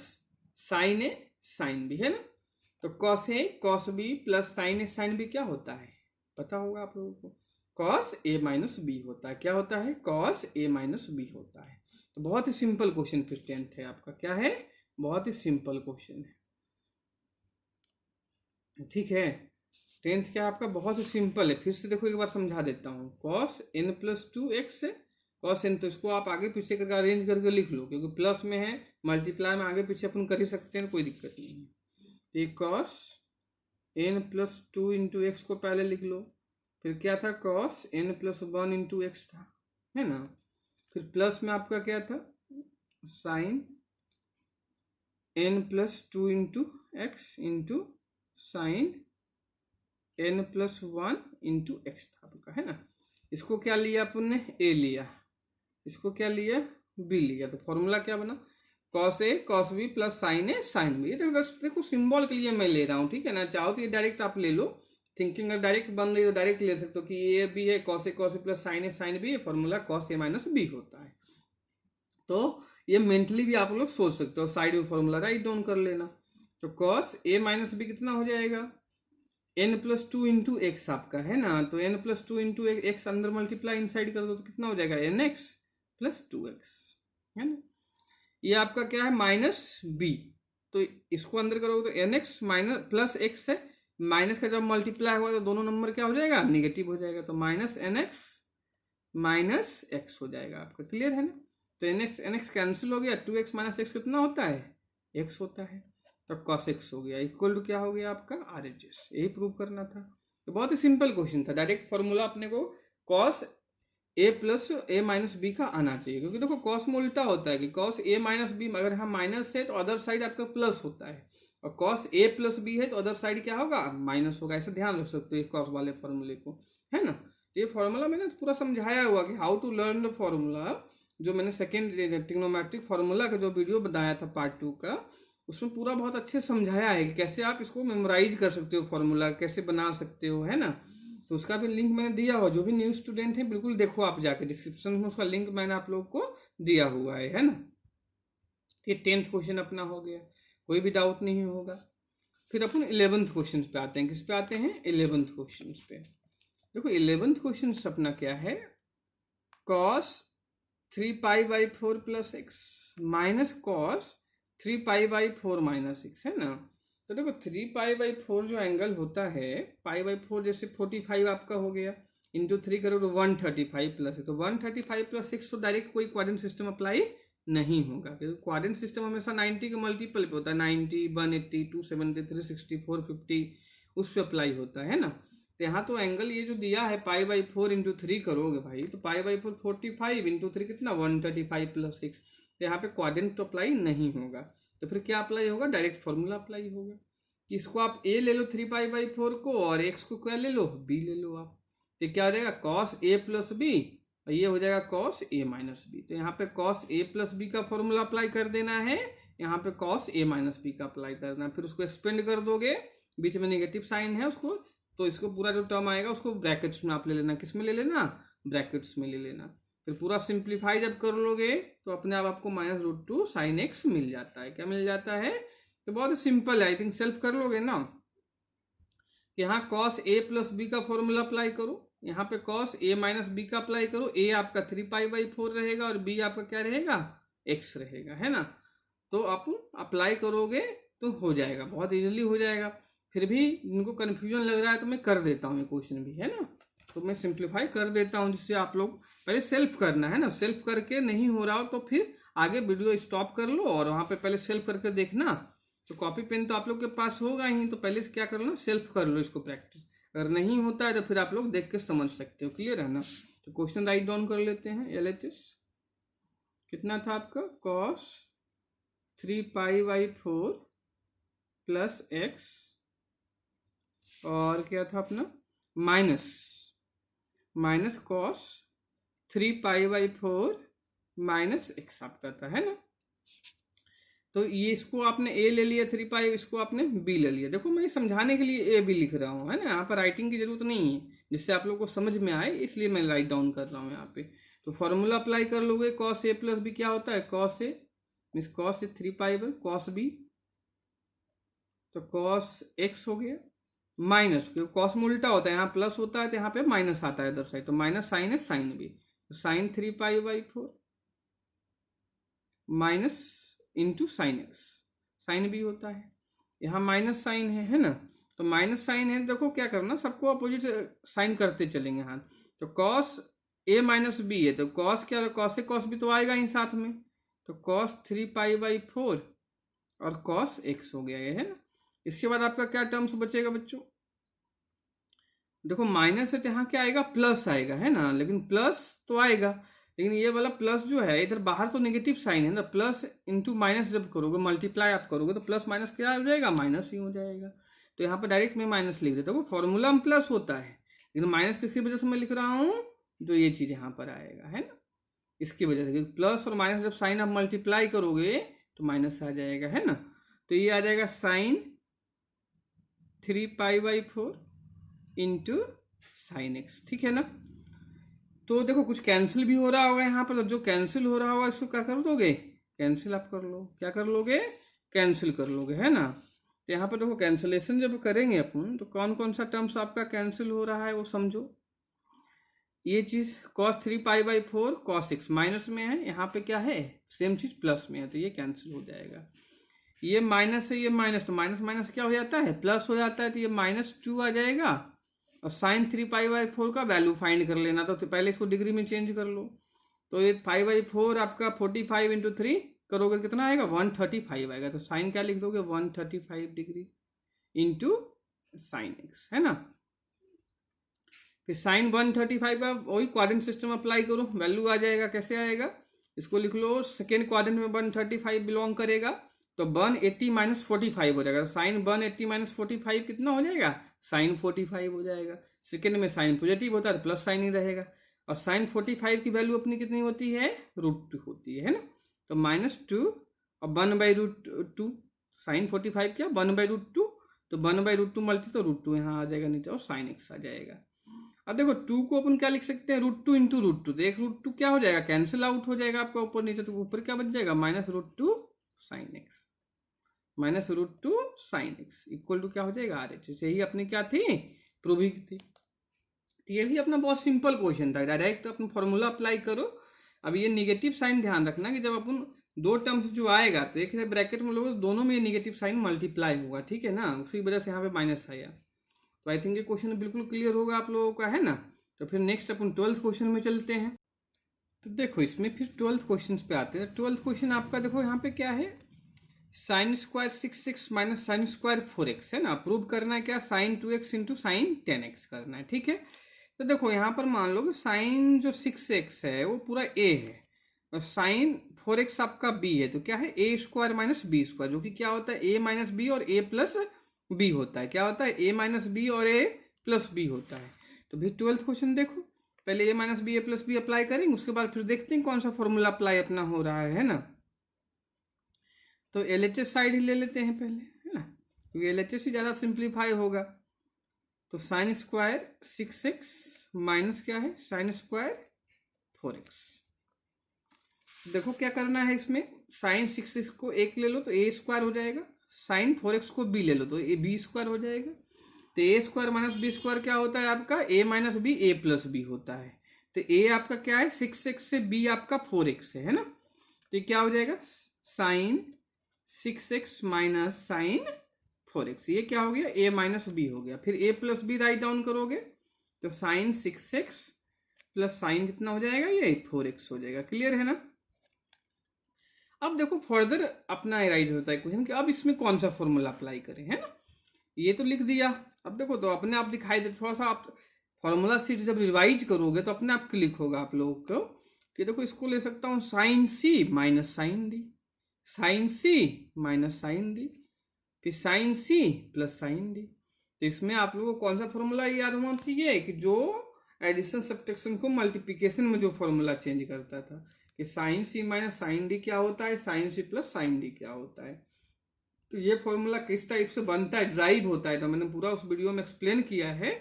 S1: sign A sine B, है ना। तो cos A cos B plus sign A sine B क्या होता है पता होगा आप लोगों को, कॉस ए माइनस बी होता है। क्या होता है, कॉस ए माइनस बी होता है। तो बहुत ही सिंपल क्वेश्चन फिर 10th है आपका, क्या है, बहुत ही सिंपल क्वेश्चन है, ठीक है। 10th क्या आपका बहुत ही सिंपल है। फिर से देखो एक बार समझा देता हूँ, कॉस n प्लस 2 एक्स है, कॉस n, तो इसको आप आगे पीछे करके अरेंज करके लिख लो, क्योंकि प्लस में है, मल्टीप्लाई में आगे पीछे अपन कर ही सकते हैं, कोई दिक्कत नहीं है। तो cos n plus 2 into x को पहले लिख लो, फिर क्या था cos n plus 1 into x था, है ना। फिर प्लस में आपका क्या था sine n plus 2 into x into sine n plus 1 into x था आपका, है ना। इसको क्या लिया अपन ने, ए लिया, इसको क्या लिया, बी लिया, तो फॉर्मूला क्या बना, cos A cos B plus sign A sine B. देखो सिंबल के लिए मैं ले रहा हूँ, ठीक है ना, चाहो तो ये डायरेक्ट आप ले लो, थिंकिंग अगर डायरेक्ट बन रही है तो डायरेक्ट ले सकते हो कि ए बी है, cos A plus sign A sine B, formula cos A minus B होता है। तो ये मेंटली भी आप लोग सोच सकते हो, साइड में फॉर्मूला राइट डाउन कर लेना। तो कॉस ए माइनस बी कितना हो जाएगा, n plus two into x आपका है ना, तो n plus two into x अंदर मल्टीप्लाई इनसाइड कर दो तो कितना हो जाएगा, n x plus two x, है ना। ये आपका क्या है, माइनस बी, तो इसको अंदर करोगे तो n x minus plus x है, माइनस का जब मल्टीप्लाई हुआ तो दोनों नंबर क्या हो जाएगा, निगेटिव हो जाएगा, तो minus n x minus x हो जाएगा आपका, क्लियर है ना। तो एन एक्स कैंसिल हो गया, टू एक्स माइनस एक्स कितना होता है, एक्स होता है, तो कॉस एक्स हो गया, इक्वल टू क्या हो गया आपका, आर एच एस। यही प्रूव करना था, तो बहुत ही सिंपल क्वेश्चन था, डायरेक्ट फॉर्मूला अपने को cos A plus A minus B का आना चाहिए, क्योंकि देखो कॉस में उल्टा होता है कि कॉस ए माइनस बी अगर हम माइनस है तो अदर साइड आपका प्लस होता है, और कॉस ए प्लस बी है तो अदर साइड क्या होगा, माइनस होगा। ऐसे ध्यान रख सकते हो इस कॉस वाले फॉर्मूले को, है ना। ये फॉर्मूला मैंने पूरा समझाया हुआ कि how to learn the formula, जो मैंने सेकेंड ट्रिग्नोमेट्रिक फॉर्मूला का जो वीडियो बनाया था पार्ट 2 का, उसमें पूरा बहुत अच्छे समझाया है कि कैसे आप इसको मेमोराइज कर सकते हो, फॉर्मूला कैसे बना सकते हो, है ना। तो उसका भी लिंक मैंने दिया हुआ, जो भी न्यू स्टूडेंट है बिल्कुल देखो आप जाके, डिस्क्रिप्शन में उसका लिंक मैंने आप लोग को दिया हुआ है ना। ये 10th क्वेश्चन अपना हो गया, कोई भी डाउट नहीं होगा। फिर अपन 11th क्वेश्चन पे आते हैं, किस पे आते हैं, 11th क्वेश्चन पे। देखो 11th क्वेश्चन अपना क्या है, cos 3π/4 plus x minus cos 3π/4 minus x, है ना। तो देखो 3π/4 जो एंगल होता है, π/4 जैसे 45 आपका हो गया, इंटू 3 करो तो 135 प्लस है, तो 135 प्लस 6 तो डायरेक्ट कोई क्वाड्रेंट सिस्टम अप्लाई नहीं होगा, क्योंकि क्वाड्रेंट सिस्टम हमेशा 90 के मल्टीपल पे होता है, 90, 180, 270, 360, 450 उस पर अप्लाई होता है ना। तो यहाँ तो एंगल ये जो दिया है π/4 इंटू 3 करोगे भाई, तो π/4 45 इंटू 3 कितना 135 प्लस 6, तो यहाँ पे क्वाड्रेंट तो अप्लाई नहीं होगा, तो फिर क्या अप्लाई होगा, डायरेक्ट फॉर्मूला अप्लाई होगा। इसको आप a ले लो 3π/4 को, और x को क्या ले लो, b ले लो आप, तो क्या हो जाएगा cos a प्लस बी, और ये हो जाएगा cos a माइनस बी। तो यहाँ पे cos a प्लस बी का फॉर्मूला अप्लाई कर देना है, यहाँ पे cos a माइनस बी का अप्लाई करना है, फिर उसको एक्सपेंड कर दोगे, बीच में नेगेटिव साइन है उसको, तो इसको पूरा जो टर्म आएगा उसको ब्रैकेट्स में आप ले लेना, किस में ले लेना, ब्रैकेट्स में ले लेना। फिर पूरा सिंप्लीफाई जब कर लोगे तो अपने आप आपको -√2 sin x मिल जाता है, क्या मिल जाता है, तो बहुत ही सिंपल है, आई थिंक सेल्फ कर लोगे ना। यहाँ cos a प्लस बी का फॉर्मूला अप्लाई करो, यहाँ पे cos a माइनस बी का अप्लाई करो, a आपका 3π/4 रहेगा और b आपका क्या रहेगा, x रहेगा, है ना। तो आप अप्लाई करोगे तो हो जाएगा, बहुत इजीली हो जाएगा। फिर भी इनको कन्फ्यूजन लग रहा है तो मैं कर देता हूँ ये क्वेश्चन भी, है ना, तो मैं सिंप्लीफाई कर देता हूँ, जिससे आप लोग पहले सेल्फ करना है ना, सेल्फ करके नहीं हो रहा हो तो फिर आगे वीडियो स्टॉप कर लो और वहाँ पे पहले सेल्फ करके देखना। तो कॉपी पेन तो आप लोग के पास होगा ही, तो पहले से क्या कर लो, सेल्फ कर लो इसको प्रैक्टिस, अगर नहीं होता है तो फिर आप लोग देख के समझ सकते हो, क्लियर है ना। तो क्वेश्चन राइट डाउन कर लेते हैं, LHS कितना था आपका, cos 3π/4 प्लस एक्स, और क्या था अपना माइनस cos 3π/4 माइनस एक्स आपका था, है ना। तो ये इसको आपने a ले लिया 3π, इसको आपने b ले लिया। देखो मैं समझाने के लिए a b लिख रहा हूँ, है ना, यहाँ पर राइटिंग की जरूरत नहीं है, जिससे आप लोग को समझ में आए, इसलिए मैं राइट डाउन कर रहा हूँ यहाँ पे। तो फॉर्मूला अप्लाई कर लोगे, cos a प्लस बी क्या होता है, cos a means cos a 3π cos b, तो cos x हो गया, माइनस, क्योंकि cos में उल्टा होता है, यहाँ प्लस होता है तो यहाँ पे माइनस आता है इधर साइड, तो माइनस साइन है साइन b, तो sine 3π/4 minus into sine x, sine B होता है, यहाँ माइनस साइन है ना, तो माइनस साइन है, देखो क्या करना, सबको अपोजिट साइन करते चलेंगे हाथ। तो cos a माइनस बी है, तो cos क्या, cos a cos b तो आएगा ही साथ में, तो cos 3π/4 और cos x हो गया ये, है ना। इसके बाद आपका क्या टर्म्स बचेगा बच्चों, देखो माइनस है तो यहाँ क्या आएगा, प्लस आएगा, है ना, लेकिन प्लस तो आएगा, लेकिन ये वाला प्लस जो है इधर बाहर तो नेगेटिव साइन है ना, प्लस इंटू माइनस जब करोगे, मल्टीप्लाई आप करोगे तो प्लस माइनस क्या हो जाएगा, माइनस ही हो जाएगा। तो यहाँ पर डायरेक्ट मैं माइनस लिख देता हूँ, फॉर्मूला में प्लस होता है लेकिन माइनस किसकी वजह से मैं लिख रहा हूँ, तो ये चीज़ यहाँ पर आएगा, है ना, इसकी वजह से प्लस और माइनस जब साइन आप मल्टीप्लाई करोगे तो माइनस आ जाएगा, है ना। तो ये आ जाएगा साइन 3π/4 इंटू साइन एक्स, ठीक है ना। तो देखो कुछ कैंसिल भी हो रहा होगा यहाँ पर, तो जो कैंसिल हो रहा होगा इसको क्या कर दोगे, कैंसिल आप कर लो, क्या कर लोगे, कैंसिल कर लोगे, है ना। तो यहाँ पर देखो कैंसिलेशन जब करेंगे अपन तो कौन कौन सा टर्म्स आपका कैंसिल हो रहा है वो समझो। ये चीज़ cos 3π/4 cos x माइनस में है, यहाँ पे क्या है सेम चीज़ प्लस में है, तो ये कैंसिल हो जाएगा। ये माइनस है, ये माइनस, तो माइनस माइनस क्या हो जाता है, प्लस हो जाता है, तो ये -2 आ जाएगा। और साइन 3π/4 का वैल्यू फाइंड कर लेना, तो पहले इसको डिग्री में चेंज कर लो। तो ये π/4 आपका 45 इंटू 3 करोगे कितना आएगा, 135 आएगा। तो साइन क्या लिख दोगे, 135 डिग्री इंटू साइन एक्स, है ना। फिर साइन 135 का वही क्वाड्रेंट सिस्टम अप्लाई करो, वैल्यू आ जाएगा। कैसे आएगा, इसको लिख लो, सेकेंड क्वाड्रेंट में 135 बिलोंग करेगा, तो 180 - 45 हो जाएगा। साइन 180 - 45 कितना हो जाएगा, साइन 45 हो जाएगा। सेकेंड में साइन पॉजिटिव होता है तो प्लस साइन ही रहेगा। और साइन 45 की वैल्यू अपनी कितनी होती है, √2 होती है ना। तो -2 और 1/√2, साइन 45 क्या 1/√2, तो 1/√2 मल्टी तो √2 यहाँ आ जाएगा नीचे और साइन एक्स आ जाएगा। अब देखो 2 को अपन क्या लिख सकते हैं, √2 इंटू √2, तो एक √2 क्या हो जाएगा, कैंसिल आउट हो जाएगा आपका ऊपर नीचे, तो ऊपर क्या बच जाएगा, -√2 sine x, -√2 sine x equal to क्या हो जाएगा, RH। यही अपनी क्या थी, प्रूविंग थी। तो ये भी अपना बहुत सिंपल क्वेश्चन था, डायरेक्ट अपन फॉर्मूला अप्लाई करो। अब ये निगेटिव साइन ध्यान रखना कि जब अपन दो टर्म्स जो आएगा तो एक ब्रैकेट में लोगे, दोनों में निगेटिव साइन मल्टीप्लाई होगा, ठीक है ना, उसी वजह से यहाँ पे माइनस आया। तो आई थिंक ये क्वेश्चन बिल्कुल क्लियर होगा आप लोगों का, है ना। तो फिर नेक्स्ट अपन 12th क्वेश्चन में चलते हैं। तो देखो इसमें फिर 12th क्वेश्चन पे आते हैं। 12th क्वेश्चन आपका देखो यहाँ पे क्या है, sine square 6x minus sine square 4x, है ना। प्रूव करना है क्या, sign 2x into sine 10x करना है, ठीक है। तो देखो यहाँ पर मान लो साइन जो 6x है वो पूरा a है और साइन 4x आपका b है, तो क्या है a square minus b square, जो कि क्या होता है a माइनस बी और a प्लस b होता है। क्या होता है, a माइनस बी और a प्लस b होता है। तो भी 12th क्वेश्चन देखो, पहले a minus B a plus b apply करेंगे, उसके बाद फिर देखते हैं कौन सा फॉर्मूला अप्लाई अपना हो रहा है ना। तो LHS साइड ही ले लेते हैं पहले, है ना, क्योंकि LHS ही ज़्यादा सिंप्लीफाई होगा। तो साइन स्क्वायर 6x माइनस क्या है, साइन स्क्वायर 4x। देखो क्या करना है इसमें, साइन 6x को एक ले लो तो a स्क्वायर हो जाएगा, साइन 4x को b ले लो तो a b स्क्वायर हो जाएगा। तो a square minus b square क्या होता है आपका, a minus B a plus b होता है। तो a आपका क्या है 6x से, b आपका 4x है ना। तो क्या हो जाएगा, sign 6x minus sign 4x, ये क्या हो गया, a माइनस बी हो गया। फिर a plus B right down करोगे तो साइन 6x प्लस साइन कितना हो जाएगा, ये 4x हो जाएगा। क्लियर है ना। अब देखो फर्दर अपना राइज होता है क्वेश्चन कि अब इसमें कौन सा फॉर्मूला अप्लाई करें, है ना। ये तो लिख दिया, अब देखो तो अपने आप दिखाई दे, थोड़ा सा आप फॉर्मूला सीट जब रिवाइज करोगे तो अपने आप क्लिक होगा आप लोगों को कि देखो इसको ले सकता हूँ sine c minus sine D, sine c minus sine D, फिर sine c plus sine D. तो इसमें आप लोगों को कौन सा फॉर्मूला याद होना चाहिए कि जो एडिशन सब्ट्रैक्शन को मल्टीप्लिकेशन में जो फॉर्मूला चेंज करता था कि sine c minus sine D क्या होता है, sine c plus sine D क्या होता है। तो ये फॉर्मूला किस टाइप से बनता है, ड्राइव होता है, तो मैंने पूरा उस वीडियो में एक्सप्लेन किया है।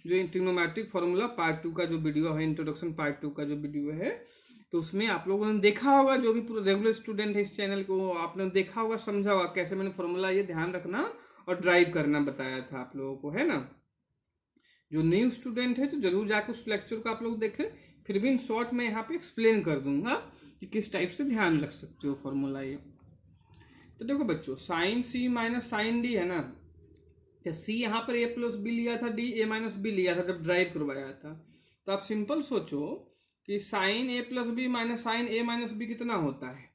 S1: जो ट्रिग्नोमेट्रिक फॉर्मूला पार्ट 2 का जो वीडियो है, इंट्रोडक्शन पार्ट 2 का जो वीडियो है, तो उसमें आप लोगों ने देखा होगा, जो भी पूरा रेगुलर स्टूडेंट है इस चैनल को, आपने देखा होगा, समझा होगा कैसे मैंने फॉर्मूला ये ध्यान रखना और ड्राइव करना बताया था आप लोगों को, है ना। जो न्यू स्टूडेंट है तो जरूर जाकर उस लेक्चर को आप लोग देखें, फिर भी इन शॉर्ट में यहाँ पे एक्सप्लेन कर दूंगा कि किस टाइप से ध्यान रख सकते हो फॉर्मूला ये। तो देखो बच्चों, sine c minus sine D है ना, तो c यहाँ पर a प्लस बी लिया था, d a माइनस बी लिया था जब ड्राइव करवाया था। तो आप सिंपल सोचो कि sine a plus B minus sine a minus B कितना होता है,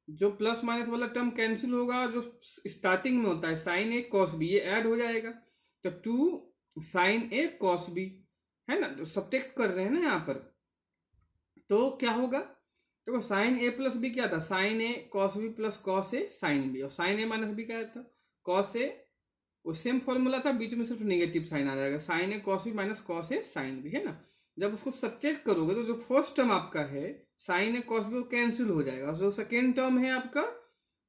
S1: जो प्लस माइनस वाला टर्म कैंसिल होगा, जो स्टार्टिंग में होता है साइन a कॉस बी, ये ऐड हो जाएगा। तो 2 साइन a कॉस बी है ना, तो सब्ट्रैक्ट कर रहे हैं ना यहाँ पर, तो क्या होगा, देखो साइन a प्लस बी क्या था, sine a cos B plus cos a sine B, और साइन a माइनस बी क्या था, कॉस a, वो सेम फॉर्मूला था, बीच में सिर्फ नेगेटिव साइन आ जाएगा, sine a cos B minus cos a sine B, है ना। जब उसको सब्ट्रैक्ट करोगे तो जो फर्स्ट टर्म आपका है साइन ए कॉस बी वो कैंसिल हो जाएगा, जो सेकेंड टर्म है आपका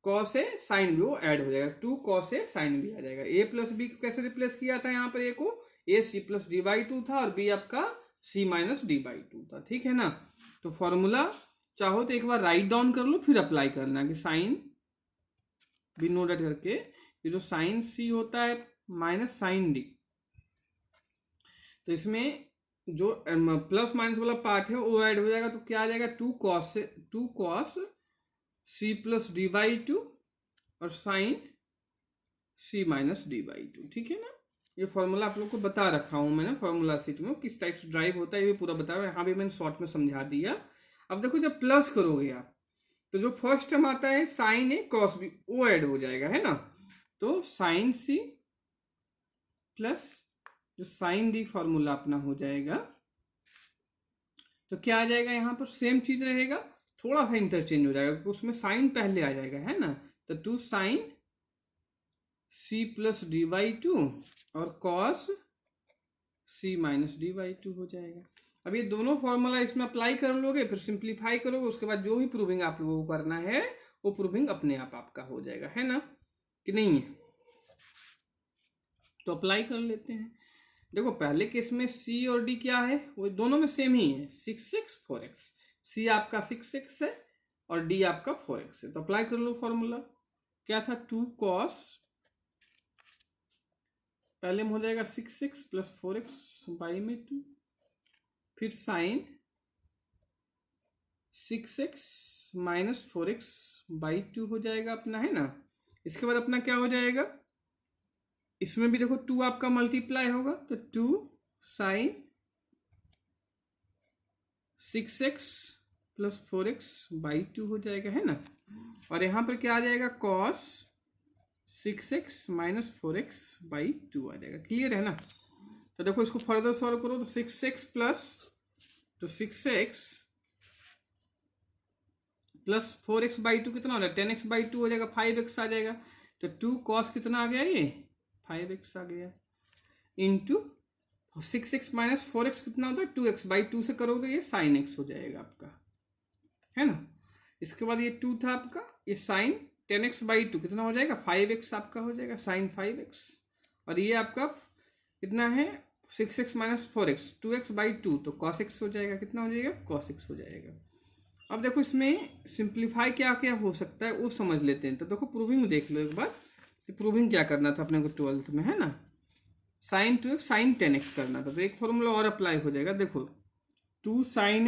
S1: कॉस ए साइन बी वो ऐड हो जाएगा, 2 कॉस ए साइन बी आ जाएगा। ए प्लस बी को कैसे रिप्लेस किया था यहाँ पर, ए को ए सी प्लस डी बाई 2 था और बी आपका सी माइनस डी बाई 2 था, ठीक है ना। तो फॉर्मूला चाहो तो एक बार राइट डाउन कर लो फिर अप्लाई करना कि साइन बी नोट करके ये जो साइन सी होता है माइनस साइन डी, तो इसमें जो प्लस माइनस वाला पार्ट है वो ऐड हो जाएगा, तो क्या आ जाएगा 2 cos C plus D by 2 और sine C minus D by 2, ठीक है ना। ये फॉर्मूला आप लोग को बता रखा हूं मैंने फॉर्मूला शीट में, किस टाइप से ड्राइव होता है ये भी पूरा बता रहा है, यहाँ भी मैंने शॉर्ट में समझा दिया। अब देखो जब प्लस करोगे आप तो जो फर्स्ट टर्म आता है साइन ए कॉस बी वो ऐड हो जाएगा, है ना। तो साइन सी प्लस जो साइन डी फॉर्मूला अपना हो जाएगा, तो क्या आ जाएगा यहाँ पर सेम चीज रहेगा, थोड़ा सा इंटरचेंज हो जाएगा, उसमें साइन पहले आ जाएगा, है ना। तो 2 sine C plus D by 2 और cos C minus D by 2 हो जाएगा। अब ये दोनों फॉर्मूला इसमें अप्लाई कर लोगे, फिर सिंप्लीफाई करोगे, उसके बाद जो भी प्रूविंग आप लोगों को करना है वो प्रूविंग अपने आप आपका हो जाएगा, है ना कि नहीं है। तो अप्लाई कर लेते हैं। देखो पहले केस में c और d क्या है, वो दोनों में सेम ही है, 6x 4x, c आपका 6x है और d आपका 4x है। तो अप्लाई कर लो फॉर्मूला, क्या था 2 cos, पहले में हो जाएगा 6x प्लस 4x बाई में 2, फिर sign 6x minus 4x by 2 हो जाएगा अपना, है ना। इसके बाद अपना क्या हो जाएगा, इसमें भी देखो 2 आपका मल्टीप्लाई होगा, तो 2 sign 6x plus 4x by 2 हो जाएगा, है ना। और यहाँ पर क्या आ जाएगा cos 6x minus 4x by 2 आ जाएगा, क्लियर है ना। तो देखो इसको फर्दर सॉल्व करो तो 6x प्लस 4x बाई 2 कितना हो रहा है 10x बाई 2 हो जाएगा, 5x आ जाएगा। तो 2 cos कितना आ गया, ये 5x आ गया, इंटू 6x माइनस 4x कितना होता है 2x बाई 2 से करोगे ये साइन x हो जाएगा आपका, है ना। इसके बाद ये 2 था आपका, ये साइन 10x बाई 2 कितना हो जाएगा 5x आपका हो जाएगा, साइन 5x। और ये आपका कितना है 6x minus 4x 2x by 2, तो cos x हो जाएगा, कितना हो जाएगा cos x हो जाएगा। अब देखो इसमें सिंप्लीफाई क्या क्या हो सकता है वो समझ लेते हैं। तो देखो प्रूविंग देख लो एक बार, प्रूविंग क्या करना था अपने को 12th में, है ना, साइन 2x साइन 10x करना था। तो एक फॉर्मूला और अप्लाई हो जाएगा, देखो 2 साइन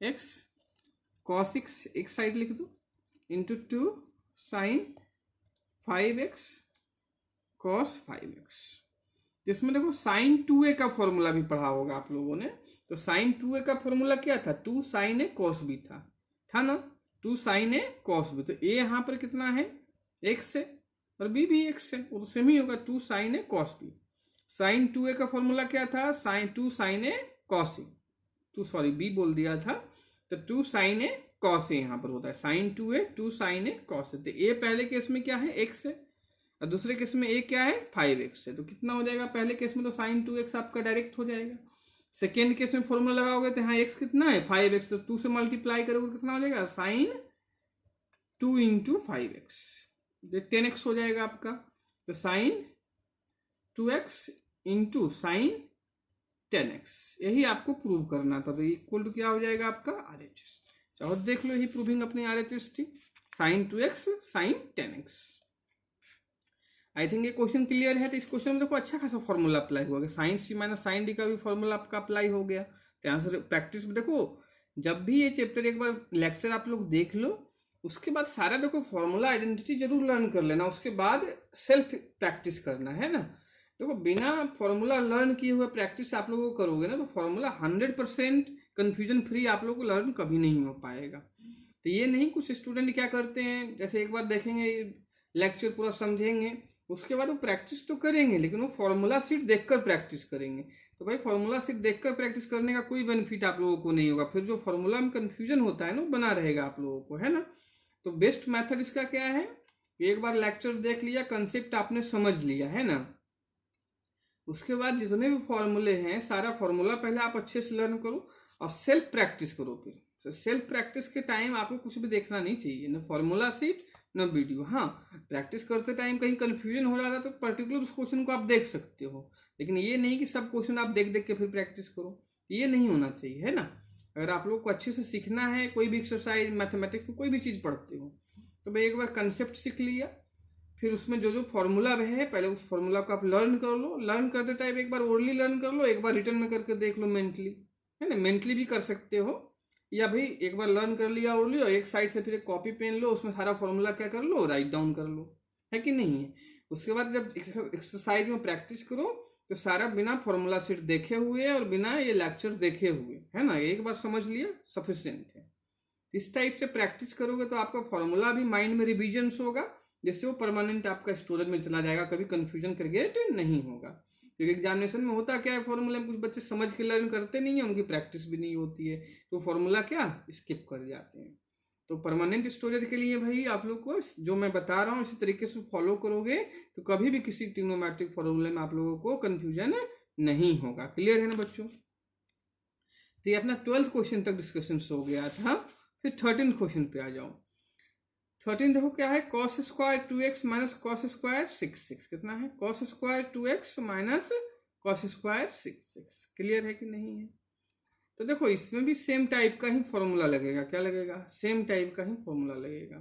S1: x cos x एक साइड लिख दो, into 2 sign 5x cos 5x। जिसमें देखो साइन 2a का फॉर्मूला भी पढ़ा होगा आप लोगों ने। तो साइन 2a का फॉर्मूला क्या था 2 साइन ए cos b था ना, 2 साइन ए cos b। तो a यहाँ पर कितना है x है और b भी x है, वो तो सेम ही होगा 2 sine A cos b। Sine 2a का फॉर्मूला क्या था sine 2 sine A cos a, b बोल दिया था, तो 2 साइन ए cos a यहाँ पर होता है, sine 2a 2 sine A cos a। तो a पहले केस में क्या है x है और दूसरे केस में a क्या है 5x है। तो कितना हो जाएगा पहले केस में तो साइन 2x आपका डायरेक्ट हो जाएगा। सेकेंड केस में फॉर्मूला लगाओगे तो यहाँ x कितना है 5x, तो 2 से मल्टीप्लाई करोगे कितना हो जाएगा साइन 2 इंटू 5x, 10x हो जाएगा आपका। तो sign 2x into sine 10x, यही आपको प्रूव करना था। तो इक्वल टू क्या हो जाएगा आपका RHS। चाहो देख लो, यही प्रूविंग अपनी RHS थी, sine 2x sine 10x। I think ये क्वेश्चन क्लियर है। तो इस क्वेश्चन में देखो अच्छा खासा फॉर्मूला अप्लाई हुआ, sine C minus sine D का भी फॉर्मूला आपका अप्लाई हो गया। तो यहाँ से प्रैक्टिस में देखो, जब भी ये चैप्टर एक बार लेक्चर आप लोग देख लो, उसके बाद सारा देखो फॉर्मूला आइडेंटिटी जरूर लर्न कर लेना, उसके बाद सेल्फ प्रैक्टिस करना, है ना। देखो बिना फॉर्मूला लर्न किए हुए प्रैक्टिस आप लोगों को करोगे ना तो फॉर्मूला 100% कन्फ्यूजन फ्री आप लोग को लर्न कभी नहीं हो पाएगा। तो ये नहीं, कुछ स्टूडेंट क्या करते हैं, जैसे एक बार देखेंगे लेक्चर पूरा समझेंगे, उसके बाद वो प्रैक्टिस तो करेंगे लेकिन वो फॉर्मूला शीट देखकर प्रैक्टिस करेंगे। तो भाई फॉर्मूला शीट देखकर प्रैक्टिस करने का कोई बेनिफिट आप लोगों को नहीं होगा, फिर जो फॉर्मूला में कंफ्यूजन होता है ना वो बना रहेगा आप लोगों को, है ना। तो बेस्ट मेथड इसका क्या है, एक बार लेक्चर देख लिया, कंसेप्ट आपने समझ लिया, है ना, उसके बाद जितने भी फॉर्मूले हैं सारा फॉर्मूला पहले आप अच्छे से लर्न करो और सेल्फ प्रैक्टिस करो। फिर सेल्फ प्रैक्टिस के टाइम आपको कुछ भी देखना नहीं चाहिए, ना फॉर्मूला सीट ना वीडियो। हाँ, प्रैक्टिस करते टाइम कहीं कंफ्यूजन हो रहा था तो पर्टिकुलर उस क्वेश्चन को आप देख सकते हो, लेकिन ये नहीं कि सब क्वेश्चन आप देख देख के फिर प्रैक्टिस करो, ये नहीं होना चाहिए, है ना। अगर आप लोग को अच्छे से सीखना है, कोई भी एक्सरसाइज, मैथमेटिक्स में कोई भी चीज़ पढ़ते हो, तो भाई एक बार कंसेप्ट सीख लिया, फिर उसमें जो जो फॉर्मूला है पहले उस फॉर्मूला को आप लर्न कर लो। लर्न करते टाइम एक बार ओरली लर्न कर लो, एक बार रिटर्न में करके देख लो मेंटली, है ना। मेंटली भी कर सकते हो, या भाई एक बार लर्न कर लिया ओरली और एक साइड से फिर एक कॉपी पेन लो, उसमें सारा फॉर्मूला क्या कर लो, राइट डाउन कर लो, है कि नहीं है। उसके बाद जब एक्सरसाइज में प्रैक्टिस करो तो सारा बिना फॉर्मूला सीट देखे हुए और बिना ये लेक्चर देखे हुए, है ना, एक बार समझ लिया सफिशिएंट है। इस टाइप से प्रैक्टिस करोगे तो आपका फॉर्मूला भी माइंड में रिविजन्स होगा, जिससे वो परमानेंट आपका स्टोरेज में चला जाएगा, कभी कंफ्यूजन क्रिएट नहीं होगा। क्योंकि एग्जामिनेशन में होता क्या है, फॉर्मूला में कुछ बच्चे समझ के लर्न करते नहीं है, उनकी प्रैक्टिस भी नहीं होती है, तो फॉर्मूला क्या स्किप कर जाते हैं। तो परमानेंट स्टोरेज के लिए भाई आप लोग को जो मैं बता रहा हूँ इसी तरीके से फॉलो करोगे तो कभी भी किसी ट्रिग्नोमेट्रिक फॉर्मूले में आप लोगों को कंफ्यूजन नहीं होगा। क्लियर है ना बच्चों। तो ये अपना 12th क्वेश्चन तक डिस्कशन हो गया था। फिर 13th क्वेश्चन पे आ जाओ। 13 देखो क्या है, cos square 2x minus cos square 6 कितना है, cos square 2x minus cos square 6। Clear है कि नहीं है। तो देखो इसमें भी सेम टाइप का ही फॉर्मूला लगेगा, क्या लगेगा, सेम टाइप का ही फॉर्मूला लगेगा,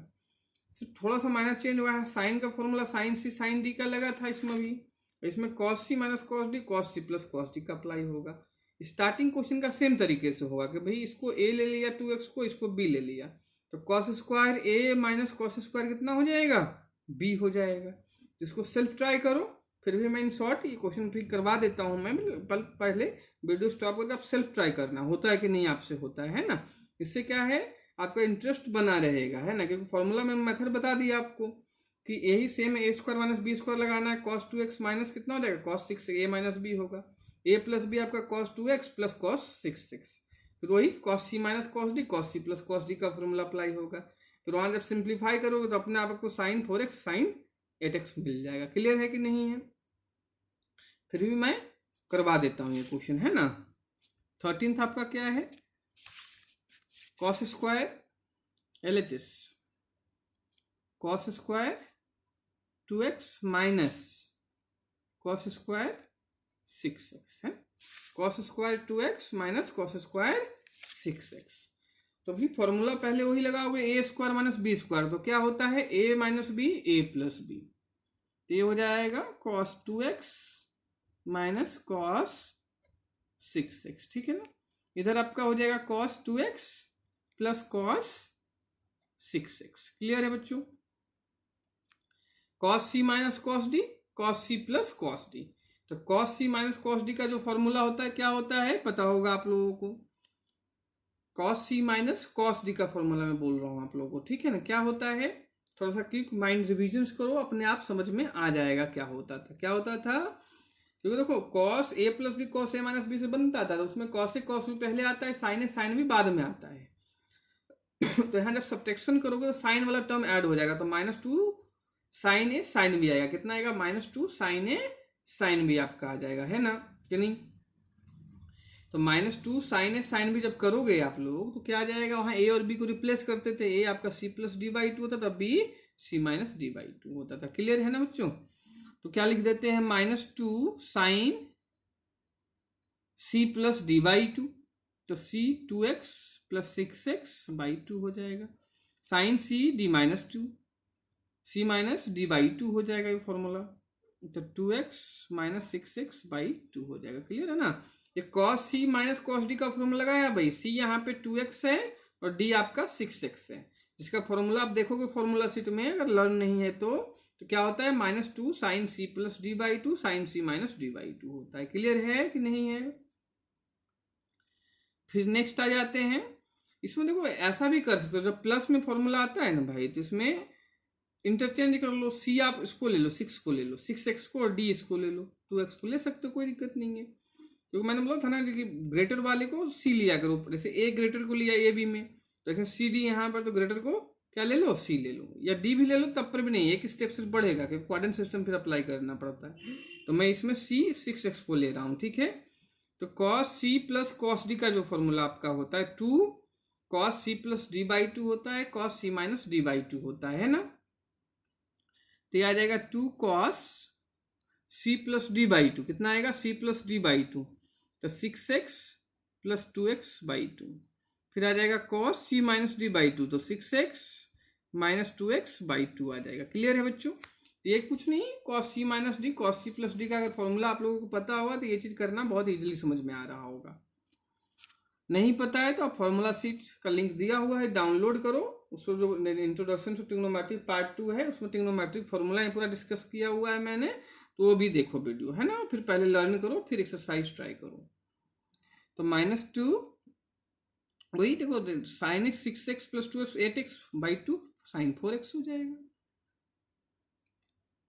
S1: सिर्फ थोड़ा सा माइनस चेंज हुआ है। साइन का formula sine C sine D का लगा था इसमें भी, इसमें cos C minus cos D cos C plus cos D का अप्लाई होगा। स्टार्टिंग क्वेश्चन का सेम तरीके से होगा कि भाई इसको a ले लिया 2x को, इसको b ले लिया, तो cos square a minus cos square कितना हो जाएगा, b हो जाएगा। इसको सेल्फ ट्राई करो, फिर भी मैं इन शॉर्ट ये क्वेश्चन फिर करवा देता हूँ मैं, पहले वीडियो स्टॉप करके आप सेल्फ ट्राई करना, होता है कि नहीं आपसे होता है ना। इससे क्या है आपका इंटरेस्ट बना रहेगा, है ना, क्योंकि फॉर्मूला में मेथड बता दिया आपको कि यही same a square minus B square लगाना है। कॉस 2x माइनस कितना हो जाएगा, कॉस 6 a माइनस बी होगा, a प्लस बी आपका कॉस 2x प्लस कॉस 6। फिर वही cos C minus cos D cos C plus cos D का फॉर्मूला अप्लाई होगा। फिर वहां जब सिंप्लीफाई करोगे तो अपने आप आपको साइन 4x साइन 8x मिल जाएगा। क्लियर है कि नहीं है। फिर भी मैं करवा देता हूँ ये क्वेश्चन, है ना। 13th आपका क्या है, cos square LHS cos square 2x minus cos square 6x है, cos square 2x minus cos square 6x। तो भी फॉर्मूला पहले वही लगाओगे, a square minus B square, तो क्या होता है a minus B a plus B, तो ये हो जाएगा cos 2x minus cos 6x, ठीक है ना। इधर आपका हो जाएगा cos 2x plus cos 6x। Clear है बच्चों। Cos C minus cos D cos C plus cos D, तो cos C minus cos D का जो फॉर्मूला होता है क्या होता है पता होगा आप लोगों को, cos C minus cos D का फॉर्मूला मैं बोल रहा हूं आप लोगों को, ठीक है ना। क्या होता है, थोड़ा सा क्विक माइंड रिविजन करो, अपने आप समझ में आ जाएगा क्या होता था। क्या होता था, क्योंकि देखो cos a plus B cos a minus B से बनता था, तो उसमें कॉस ए कॉस बी पहले आता है, साइन ए साइन बी बाद में आता है। तो यहाँ जब सब्ट्रैक्शन करोगे तो साइन वाला टर्म ऐड हो जाएगा, तो -2 साइन ए साइन बी आएगा, कितना आएगा -2 साइन ए साइन बी आपका आ जाएगा, है ना कि नहीं। तो -2 साइन ए साइन बी जब करोगे आप लोग तो क्या आ जाएगा, वहां a और b को रिप्लेस करते थे, a आपका c प्लस डी बाई 2 होता था, b c minus D by 2 होता था। क्लियर है ना बच्चों। तो क्या लिख देते हैं, -2 sine c plus D by 2, तो c 2x plus 6x by 2 हो जाएगा, sine c d minus 2 c minus D by 2 हो जाएगा ये फॉर्मूला, तो 2x माइनस 6x बाई 2 हो जाएगा। क्लियर है ना। ये cos c minus cos d का फॉर्मूला लगाया भाई, c यहाँ पे 2x है और d आपका 6x है, जिसका फॉर्मूला आप देखोगे फॉर्मूला शीट में, अगर लर्न नहीं है तो क्या होता है, -2 sine c plus D by 2 sine c minus D by 2 होता है। क्लियर है कि नहीं है। फिर नेक्स्ट आ जाते हैं, इसमें देखो ऐसा भी कर सकते हो, जब प्लस में फॉर्मूला आता है ना भाई, तो इसमें इंटरचेंज कर लो, c आप इसको ले लो, 6 को ले लो, 6x को, और d इसको ले लो, 2x को ले सकते हो, कोई दिक्कत नहीं है। क्योंकि मैंने बोला था ना कि ग्रेटर वाले को c लिया करो, जैसे a ग्रेटर को लिया a b में, तो जैसे सी डी यहाँ पर, तो ग्रेटर को क्या ले लो, c ले लो, या d भी ले लो, तब पर भी नहीं, एक स्टेप से बढ़ेगा, क्योंकि क्वाड्रेंट सिस्टम फिर अप्लाई करना पड़ता है। तो मैं इसमें सी 6x को ले रहा हूं, ठीक है। तो cos c plus cos d का जो फॉर्मूला आपका होता है 2 cos c plus d by 2 होता है, cos c minus d by 2 होता है ना। तो ये आ जाएगा 2 cos c plus d by 2, कितना आएगा c प्लस d बाई 2, तो 6x प्लस 2x बाई 2। फिर आ जाएगा cos c minus d by 2, तो 6x माइनस 2x बाई 2 आ जाएगा। क्लियर है बच्चों। ये कुछ नहीं, cos c minus D cos c plus D का अगर फॉर्मूला आप लोगों को पता होगा तो ये चीज करना बहुत इजीली समझ में आ रहा होगा। नहीं पता है तो आप फॉर्मूला शीट का लिंक दिया हुआ है, डाउनलोड करो। उसको जो इंट्रोडक्शन टू ट्रिग्नोमेट्रिक पार्ट 2 है उसमें ट्रिग्नोमेट्रिक फॉर्मूला पूरा डिस्कस किया हुआ है मैंने, तो वो भी देखो वीडियो, है ना। फिर पहले लर्न करो, फिर एक्सरसाइज ट्राई करो। तो -2 वही देखो, sine x 6x plus 2x 8x by 2 sine 4x हो जाएगा।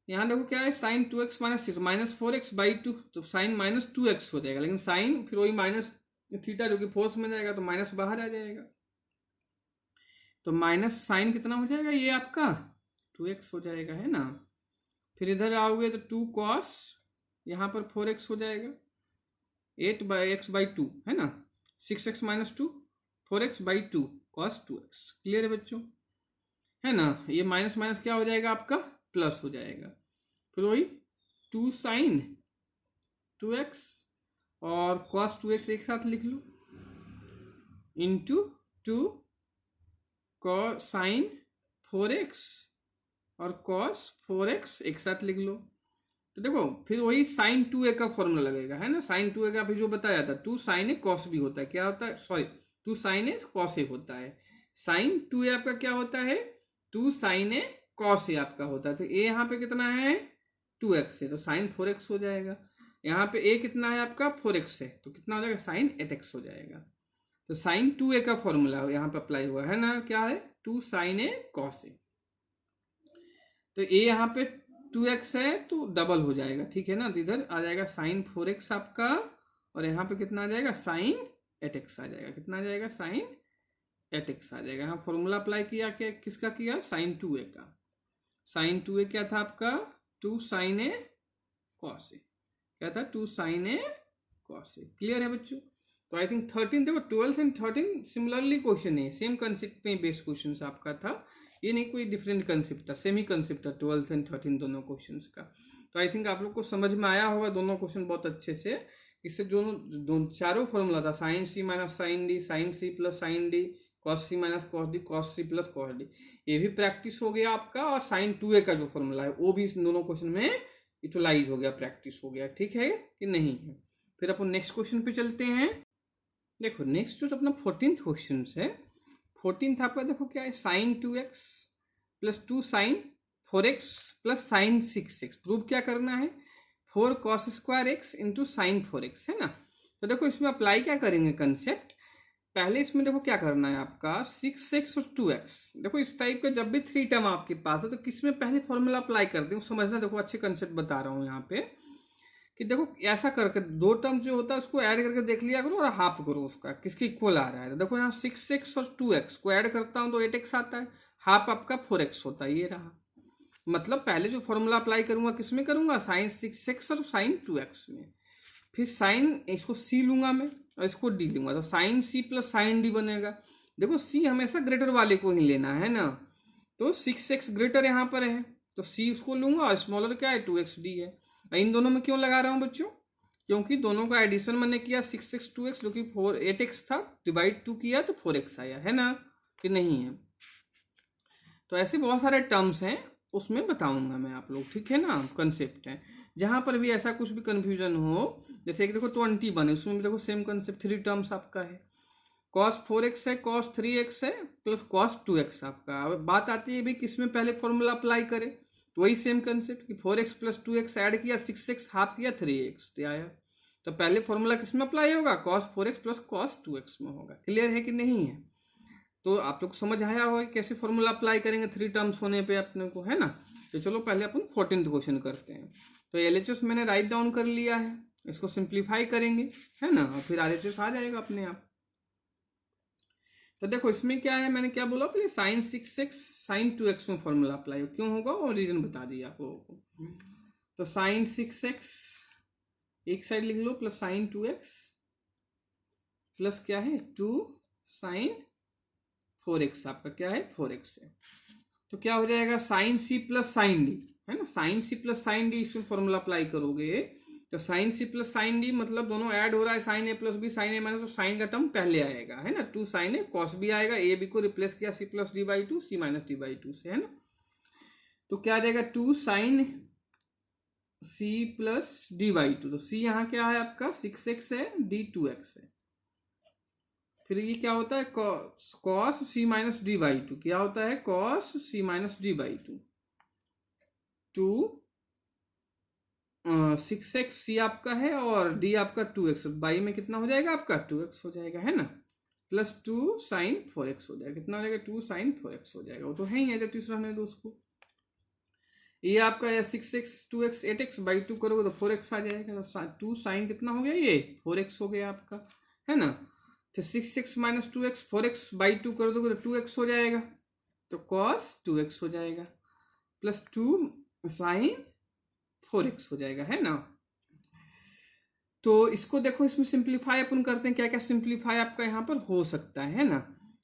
S1: यहाँ देखो क्या है, sine 2x minus 6 minus 4x by 2, तो साइन माइनस 2x हो जाएगा। लेकिन साइन फिर वही माइनस थीटा जो कि फोर्स में जाएगा तो माइनस बाहर आ जाएगा, तो माइनस साइन कितना हो जाएगा, ये आपका 2x हो जाएगा, है ना। फिर इधर आओगे तो 2 cos, यहाँ पर 4x हो जाएगा, 8 बाई x बाई 2, है ना। 6x minus 2 4x by 2 cos 2x। Clear है बच्चों, है ना। ये माइनस माइनस क्या हो जाएगा आपका, प्लस हो जाएगा। फिर वही 2 साइन 2x और cos 2x एक साथ लिख लो, इंटू 2 साइन 4x और cos 4x एक साथ लिख लो। तो देखो फिर वही साइन 2a का फॉर्मूला लगेगा, है ना। साइन 2a का अभी जो बताया था 2 साइन ए cos भी होता है, क्या होता है, सॉरी 2 साइन ए cos ए होता है। साइन 2a आपका क्या होता है, 2 साइन ए cos ए आपका होता है। तो ए यहाँ पे कितना है 2x है, तो साइन 4x हो जाएगा। यहाँ पे ए कितना है आपका 4x है, तो कितना हो जाएगा साइन 8x हो जाएगा। तो साइन 2a का फॉर्मूला यहाँ पे अप्लाई हुआ है ना, क्या है 2 साइन ए cos ए। तो ए यहाँ पे 2x है तो डबल हो जाएगा, ठीक है ना। तो इधर आ जाएगा साइन 4x आपका, और यहाँ पे कितना आ जाएगा साइन 8x आ जाएगा। कितना आ जाएगा साइन 8x आ जाएगा। यहाँ फॉर्मूला अप्लाई किया, क्या किसका किया, साइन 2a का। साइन 2a क्या था आपका 2 साइन ए cos ए, क्या था 2 sine A cos A. Clear है बच्चों। तो आई थिंक 13 देखो 12 एंड 13 सिमिलरली क्वेश्चन है, सेम कंसेप्ट में बेस्ड क्वेश्चन आपका था, ये नहीं कोई डिफरेंट कंसेप्ट था, सेम ही कंसेप्ट था 12 एंड 13 दोनों क्वेश्चन का। तो आई थिंक आप लोग को समझ में आया होगा दोनों क्वेश्चन बहुत अच्छे से। इससे दोनों चारों फॉर्मूला था, sine C minus sine D, sine C plus sine D, cos C minus cos D, cos C plus cos D, ये भी प्रैक्टिस हो गया आपका। और साइन 2a का जो फॉर्मूला है वो भी दोनों क्वेश्चन में यूटिलाइज हो गया, प्रैक्टिस हो गया, ठीक है कि नहीं है। फिर अपन नेक्स्ट क्वेश्चन पे चलते हैं। देखो नेक्स्ट जो अपना 14th क्वेश्चन है, 14th आपका देखो क्या है, sine 2x plus 2 sine 4x plus sine 6x। Prove क्या करना है, 4 cos square x into sine 4x, है ना। तो देखो इसमें अप्लाई क्या करेंगे कंसेप्ट, पहले इसमें देखो क्या करना है आपका 6x और 2x। देखो इस टाइप का जब भी 3 टर्म आपके पास है तो किसमें पहले फॉर्मूला अप्लाई करते हैं समझना। देखो अच्छे कंसेप्ट बता रहा हूँ यहाँ पे कि देखो ऐसा करके 2 टर्म जो होता है उसको ऐड करके देख लिया करो और हाफ करो उसका किसके इक्वल आ रहा है। तो देखो यहाँ 6x और 2x को ऐड करता हूँ तो 8x आता है, हाफ आपका 4x होता है, ये रहा। मतलब पहले जो फॉर्मूला अप्लाई करूंगा किसमें करूंगा, साइन 6x और साइन 2x में। फिर साइन इसको c लूंगा मैं और इसको d लूंगा, तो sine c plus sine d बनेगा। देखो c हमेशा ग्रेटर वाले को ही लेना है ना, तो 6x ग्रेटर यहाँ पर है तो c उसको लूंगा और स्मॉलर क्या है 2xd है। इन दोनों में क्यों लगा रहा हूँ बच्चों, क्योंकि दोनों का एडिशन मैंने किया 6x 2x जो कि 8x था, डिवाइड 2 किया तो 4x आया, है ना कि नहीं है। तो ऐसे बहुत सारे टर्म्स हैं उसमें बताऊंगा मैं आप लोग, ठीक है ना। कंसेप्ट है जहां पर भी ऐसा कुछ भी कंफ्यूजन हो, जैसे कि देखो 21 है उसमें भी देखो सेम कंसेप्ट 3 टर्म्स आपका है, cos 4x है, cos 3x है प्लस cos 2x आपका। अब बात आती है भी किसमें पहले फॉर्मूला अप्लाई करें, तो वही सेम कंसेप्ट कि 4x प्लस 2x ऐड किया, 6x हाफ किया, 3x आया। तो पहले फॉर्मूला किसमें अप्लाई होगा, cos 4x plus cos 2x में होगा। क्लियर है कि नहीं है। तो आप लोग समझ आया होगा कैसे फॉर्मूला अप्लाई करेंगे 3 टर्म्स होने पे अपने को, है ना। तो चलो पहले अपन 14th क्वेश्चन करते हैं। तो LHS मैंने राइट डाउन कर लिया है, इसको सिंप्लीफाई करेंगे, है ना, और फिर RHS आ जाएगा अपने आप। तो देखो इसमें क्या है, मैंने क्या बोला पहले साइन 6x साइन 2x में फॉर्मूला अप्लाई क्यों होगा और रीजन बता दिया आप लोगों को। तो साइन 6x एक साइड लिख लो प्लस साइन 2x प्लस क्या है 2 साइन 4x, आपका क्या है 4x है। तो क्या हो जाएगा sine C plus sine D, है ना, sine C plus sine D, इसमें फॉर्मूला अप्लाई करोगे तो sine C plus sine D मतलब दोनों ऐड हो रहा है, sine A plus B sine A minus, तो साइन का टर्म पहले आएगा, है ना, 2 साइन ए कॉस बी आएगा, ए बी को रिप्लेस किया C plus D by 2 C minus D by 2 से, है ना। तो क्या आ जाएगा 2 sine C plus D by 2, तो सी यहाँ क्या है आपका 6x है, डी 2x है। फिर ये क्या होता है cos C minus D by 2, क्या होता है cos C minus D by 2, 6x C आपका है और डी आपका 2x, बाई में कितना हो जाएगा आपका 2x हो जाएगा, है ना, प्लस 2 साइन 4x हो जाएगा, कितना हो जाएगा 2 साइन 4x हो जाएगा, वो तो है ही है, जब तीसरा रहने दो उसको। ये आपका 6x 2x 8x बाई 2 करोगे तो 4x आ जाएगा, तो 2 साइन कितना हो गया ये 4x हो गया आपका, है ना। फिर 6x minus 2x 4x by 2 कर दोगे तो 2x हो जाएगा, तो cos 2x हो जाएगा प्लस 2 साइन 4x हो जाएगा, है ना। तो इसको देखो, इसमें सिंप्लीफाई अपन करते हैं, क्या क्या सिंप्लीफाई आपका यहाँ पर हो सकता है ना।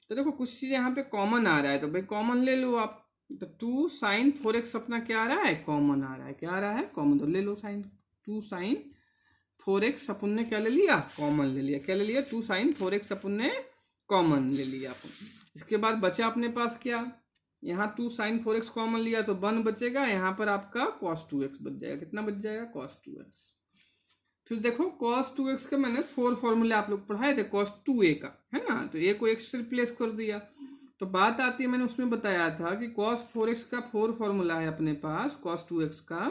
S1: तो देखो कुछ चीज़ यहाँ पे कॉमन आ रहा है, तो भाई कॉमन ले लो आप, तो 2 साइन 4x अपना क्या आ रहा है कॉमन आ रहा है, क्या आ रहा है कॉमन, तो ले लो साइन 2 साइन 4x अपन ने क्या ले लिया कॉमन ले लिया, क्या ले लिया 2 साइन 4x अपन ने कॉमन ले लिया अपन। इसके बाद बचा अपने पास क्या, यहाँ 2 साइन 4x कॉमन लिया तो 1 बचेगा, यहाँ पर आपका cos 2x बच जाएगा, कितना बच जाएगा cos 2x। फिर देखो cos 2x का मैंने 4 फॉर्मूले आप लोग पढ़ाए थे cos 2a का, है ना, तो a को x से रिप्लेस कर दिया। तो बात आती है, मैंने उसमें बताया था कि cos 4x का 4 फॉर्मूला है अपने पास cos 2x का,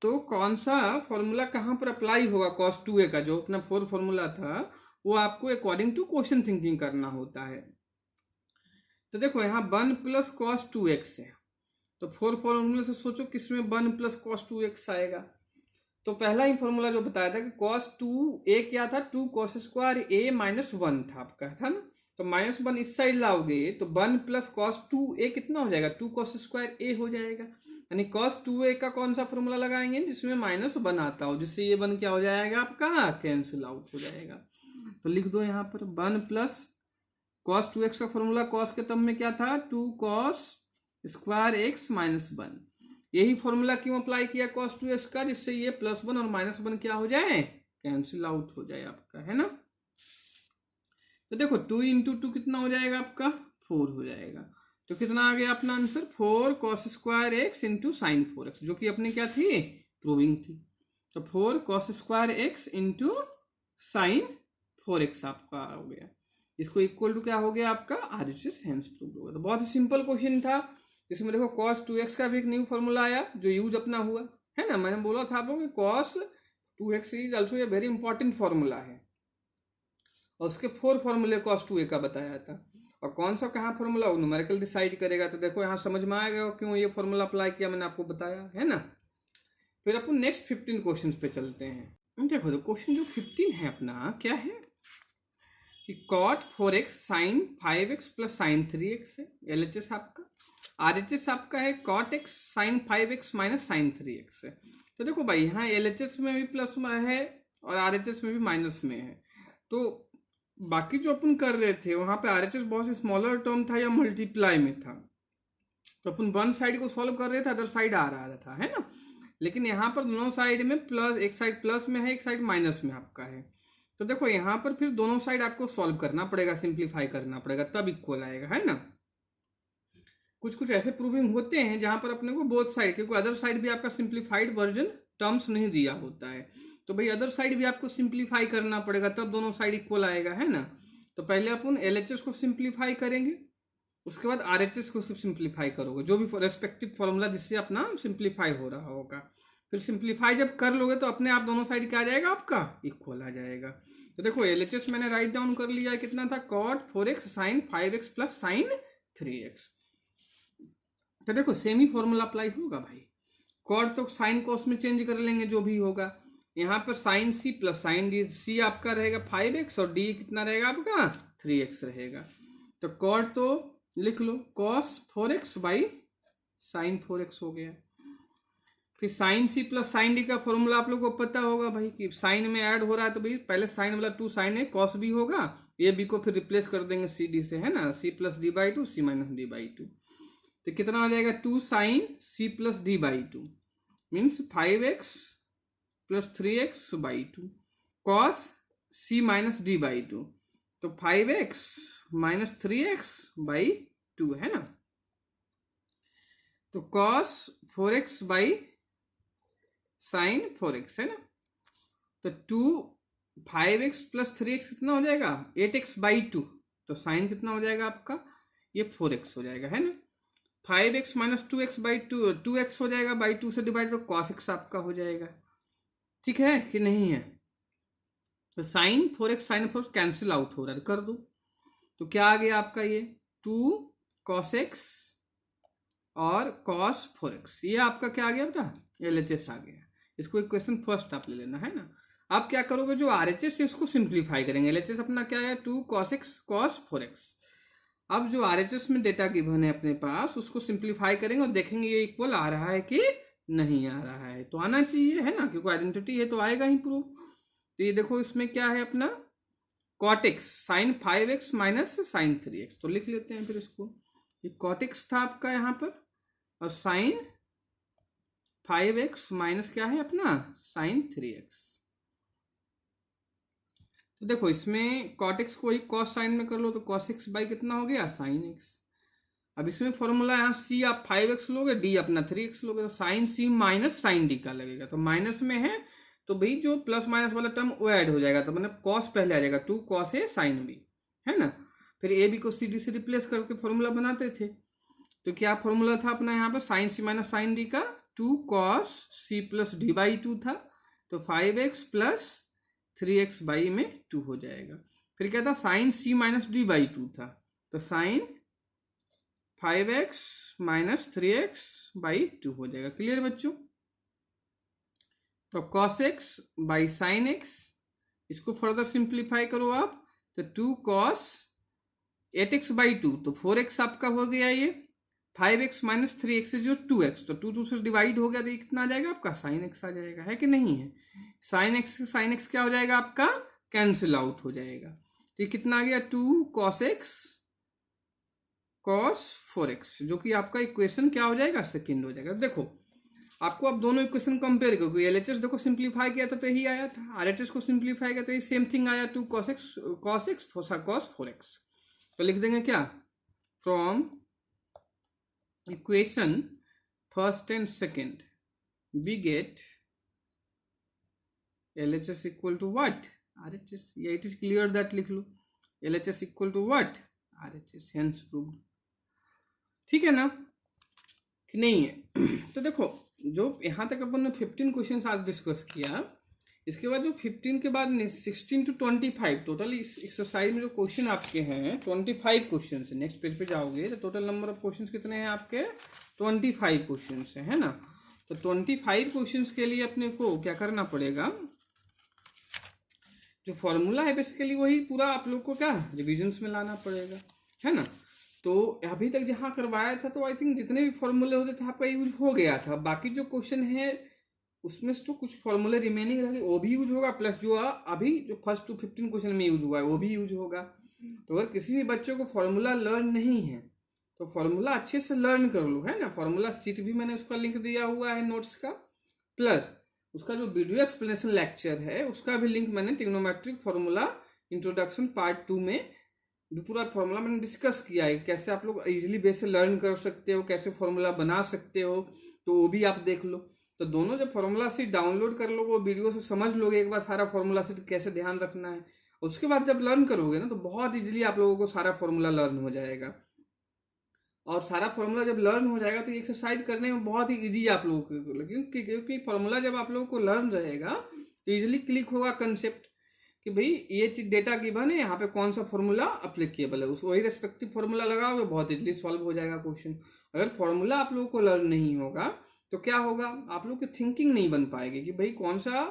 S1: तो कौन सा फॉर्मूला कहाँ पर अप्लाई होगा cos 2a का, जो अपना 4 फॉर्मूला था वो आपको अकॉर्डिंग टू क्वेश्चन थिंकिंग करना होता है। तो देखो यहाँ 1 प्लस cos 2x है, तो 4 फॉर्मूले से सोचो किसमें 1 प्लस cos 2x आएगा। तो पहला ही फॉर्मूला जो बताया था कि cos 2a क्या था 2 cos स्क्वायर a माइनस 1 था आपका, था ना, तो -1 इस साइड लाओगे तो 1 प्लस cos 2a कितना हो जाएगा 2 cos स्क्वायर a हो जाएगा, यानी cos 2a का कौन सा फॉर्मूला लगाएंगे जिसमें -1 आता हो, जिससे ये 1 क्या हो जाएगा आपका कैंसिल आउट हो जाएगा। तो लिख दो यहाँ पर 1 प्लस cos 2x का फॉर्मूला cos के टर्म में क्या था 2 cos स्क्वायर x माइनस 1, यही फॉर्मूला क्यों अप्लाई किया cos 2x का, जिससे ये +1 और -1 क्या हो जाए कैंसिल आउट हो जाए आपका, है ना। तो देखो 2 इंटू 2 कितना हो जाएगा आपका 4 हो जाएगा, तो कितना आ गया अपना answer 4 cos square x into sine 4x, जो कि अपनी क्या थी प्रूविंग थी। तो 4 cos square x into sine 4x आपका हो गया, इसको इक्वल टू क्या हो गया आपका RHS हेंस प्रूव होगा। तो बहुत ही सिंपल क्वेश्चन था, इसमें देखो cos 2x का भी एक न्यू फॉर्मूला आया जो यूज अपना हुआ, है ना। मैंने बोला था आप लोगों को cos 2x is also a very important formula है, और उसके 4 फॉर्मूले cos 2a का बताया था, और कौन सा कहाँ फॉर्मूला वो न्यूमेरिकल डिसाइड करेगा। तो देखो यहाँ समझ में आएगा क्यों ये फॉर्मूला अप्लाई किया, मैंने आपको बताया, है ना। फिर अपन नेक्स्ट 15 क्वेश्चन पे चलते हैं। देखो तो क्वेश्चन जो 15 है अपना क्या है कि cot 4x sin 5x plus sign 3x है, LHS आपका, RHS आपका है cot x sin 5x minus sine 3x है। तो देखो भाई यहाँ LHS में भी प्लस में है और RHS में भी माइनस में है, तो बाकी जो अपन कर रहे थे वहाँ पे RHS बहुत स्मॉलर टर्म था या मल्टीप्लाई में था, तो अपन वन साइड को सॉल्व कर रहे थे, अदर साइड आ रहा था, है ना। लेकिन यहाँ पर दोनों साइड में प्लस, एक साइड प्लस में है एक साइड माइनस में आपका है, तो देखो यहाँ पर फिर दोनों साइड आपको सॉल्व करना पड़ेगा, सिंप्लीफाई करना पड़ेगा, तब इक्वल आएगा, है ना। कुछ कुछ ऐसे प्रूविंग होते हैं जहां पर अपने को बोथ साइड, क्योंकि अदर साइड भी आपका सिंप्लीफाइड वर्जन टर्म्स नहीं दिया होता है, तो भाई अदर साइड भी आपको सिंप्लीफाई करना पड़ेगा, तब दोनों साइड इक्वल आएगा, है ना। तो पहले अपन LHS को सिंप्लीफाई करेंगे, उसके बाद RHS को सिंप्लीफाई करोगे, जो भी रेस्पेक्टिव फॉर्मूला जिससे अपना सिंप्लीफाई हो रहा होगा। फिर सिंप्लीफाई जब कर लोगे तो अपने आप दोनों साइड क्या आ जाएगा आपका इक्वल आ जाएगा। तो देखो LHS मैंने राइट डाउन कर लिया है, कितना था cot 4x sin 5x plus sign 3x। तो देखो सेम ही फॉर्मूला अप्लाई होगा भाई, cot तो साइन कॉस में चेंज कर लेंगे जो भी होगा, यहाँ पर sine C plus sine D, C आपका रहेगा 5x और डी कितना रहेगा आपका 3x रहेगा। तो cot तो लिख लो cos 4x by sine 4x हो गया। फिर sine C plus sine D का फॉर्मूला आप लोगों को पता होगा भाई कि साइन में ऐड हो रहा है तो भाई पहले साइन वाला 2 साइन है कॉस भी होगा, ए बी को फिर रिप्लेस कर देंगे सी डी से, है ना, C plus D by two C minus D by two. तो कितना हो जाएगा 2 sine C plus D by two means 5x plus 3x by two cos C minus D by two, तो 5x minus 3x by to, है ना। तो cos 4x by sine 4x, है ना। तो 5x प्लस 3x कितना हो जाएगा 8x बाई टू, तो साइन कितना हो जाएगा आपका ये 4x हो जाएगा, है ना। 5x minus 2x by two 2x हो जाएगा बाई 2 से डिवाइड, तो cos x आपका हो जाएगा, ठीक है कि नहीं है। तो sign 4x sign 4 cancel out हो रहा है, कर दो तो क्या आ गया आपका ये 2 cos x और cos 4x, ये आपका क्या आ गया बेटा LHS आ गया। इसको इक्वेशन फर्स्ट आप ले लेना, है ना। आप क्या करोगे जो RHS है उसको सिंप्लीफाई करेंगे। LHS अपना क्या है 2 cos x cos 4x। अब जो RHS में डेटा गिवन है अपने पास उसको सिंप्लीफाई करेंगे और देखेंगे ये इक्वल आ रहा है कि नहीं आ रहा है, तो आना चाहिए, है ना, क्योंकि आइडेंटिटी है तो आएगा ही प्रूफ। तो ये देखो इसमें क्या है अपना cot x sine 5x minus sine 3x, तो लिख लेते हैं फिर इसको। ये cot x था आपका यहाँ पर और साइन 5x माइनस क्या है अपना साइन 3x। तो देखो इसमें cot x को ही cos साइन में कर लो तो cos x बाई कितना हो गया साइन x। अब इसमें फॉर्मूला यहाँ c आप 5x लोगे, d अपना 3x लोगे, तो sine c minus sine d का लगेगा, तो माइनस में है तो भाई जो प्लस माइनस वाला टर्म वो ऐड हो जाएगा, तो मतलब cos पहले आ जाएगा 2 cos a साइन b, है ना। फिर ए बी को सी डी से रिप्लेस करके फॉर्मूला बनाते थे, तो क्या फॉर्मूला था अपना यहाँ पर sine C minus sine D का 2 cos c plus D by 2 था, तो 5x प्लस 3x बाई में 2 हो जाएगा। फिर क्या था sine c minus D by 2 था, तो sign 5x minus 3x by 2 हो जाएगा। क्लियर बच्चों। तो cos x by sine x, इसको फर्दर सिंप्लीफाई करो आप, तो 2 cos 8x बाई 2, तो 4x आपका हो गया ये, 5x माइनस 3x जो 2x, तो 2 से डिवाइड हो गया तो ये कितना आ जाएगा आपका साइन x आ जाएगा, है कि नहीं है। साइन x क्या हो जाएगा आपका कैंसिल आउट हो जाएगा, तो ये कितना आ गया 2 cos x cos 4x, जो कि आपका इक्वेशन क्या हो जाएगा सेकंड हो जाएगा। देखो आपको अब दोनों इक्वेशन कंपेयर करो, LHS देखो सिंप्लीफाई किया था तो यही आया था, RHS को सिंप्लीफाई किया तो ये सेम थिंग आया 2 cos x cos 4x। तो लिख देंगे क्या from equation first and second we get LHS equal to what RHS, या इट इज क्लियर दैट लिख लो LHS equal to what RHS, hence proved, ठीक है ना कि नहीं है। तो देखो जो यहाँ तक अपन ने 15 क्वेश्चन आज डिस्कस किया, इसके बाद जो 15 के बाद 16 टू 25 टोटल इस एक्सरसाइज में जो क्वेश्चन आपके हैं 25 क्वेश्चन है। नेक्स्ट पेज पे जाओगे तो टोटल नंबर ऑफ क्वेश्चन कितने हैं आपके 25 क्वेश्चन है ना। तो 25 क्वेश्चन के लिए अपने को क्या करना पड़ेगा, जो फॉर्मूला है बेसिकली वही पूरा आप लोग को क्या रिविजन्स में लाना पड़ेगा, है ना। तो अभी तक जहाँ करवाया था तो आई थिंक जितने भी फॉर्मूले होते थे आपका यूज हो गया था, बाकी जो क्वेश्चन है उसमें से जो कुछ फॉर्मूले रिमेनिंग रहे वो भी यूज होगा, प्लस जो अभी जो फर्स्ट टू 15 क्वेश्चन में यूज हुआ है वो भी यूज होगा। तो अगर किसी भी बच्चों को फॉर्मूला लर्न नहीं है तो फॉर्मूला अच्छे से लर्न कर लो, है ना। फॉर्मूला शीट भी मैंने उसका लिंक दिया हुआ है नोट्स का, प्लस उसका जो वीडियो एक्सप्लेनेशन लेक्चर है उसका भी लिंक मैंने ट्रिग्नोमेट्रिक फॉर्मूला इंट्रोडक्शन पार्ट 2 में पूरा फॉर्मूला मैंने डिस्कस किया है, कैसे आप लोग इजीली बेस से लर्न कर सकते हो, कैसे फॉर्मूला बना सकते हो, तो वो भी आप देख लो। तो दोनों जब फॉर्मूला सीट डाउनलोड कर लोगे वो वीडियो से समझ लोगे एक बार सारा फॉर्मूला सीट कैसे ध्यान रखना है, उसके बाद जब लर्न करोगे ना तो बहुत इजीली आप लोगों को सारा फॉर्मूला लर्न हो जाएगा। और सारा फॉर्मूला जब लर्न हो जाएगा तो एक्सरसाइज करने में बहुत ही इजी आप लोगों को, लेकिन क्योंकि फॉर्मूला जब आप लोगों को लर्न रहेगा तो इजीली क्लिक होगा कंसेप्ट कि भाई ये चीज डेटा गिवन है, यहाँ पे कौन सा फॉर्मूला अप्लीकेबल है, उस वही रेस्पेक्टिव फॉर्मूला लगाओगे बहुत इजीली सॉल्व हो जाएगा क्वेश्चन। अगर फॉर्मूला आप लोगों को लर्न नहीं होगा तो क्या होगा, आप लोग की थिंकिंग नहीं बन पाएगी कि भाई कौन सा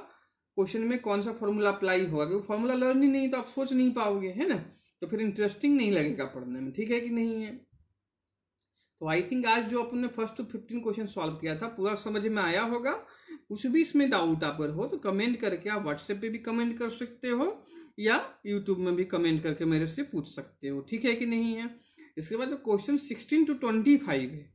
S1: क्वेश्चन में कौन सा फॉर्मूला अप्लाई होगा, क्योंकि फॉर्मूला लर्न ही नहीं तो आप सोच नहीं पाओगे, है ना। तो फिर इंटरेस्टिंग नहीं लगेगा पढ़ने में, ठीक है कि नहीं है। तो आई थिंक आज जो अपन ने फर्स्ट टू 15 क्वेश्चन सॉल्व किया था पूरा समझ में आया होगा। कुछ भी इसमें डाउट अगर हो तो कमेंट करके आप व्हाट्सएप पे भी कमेंट कर सकते हो या यूट्यूब में भी कमेंट करके मेरे से पूछ सकते हो, ठीक है कि नहीं है। इसके बाद क्वेश्चन 16 to 25 है,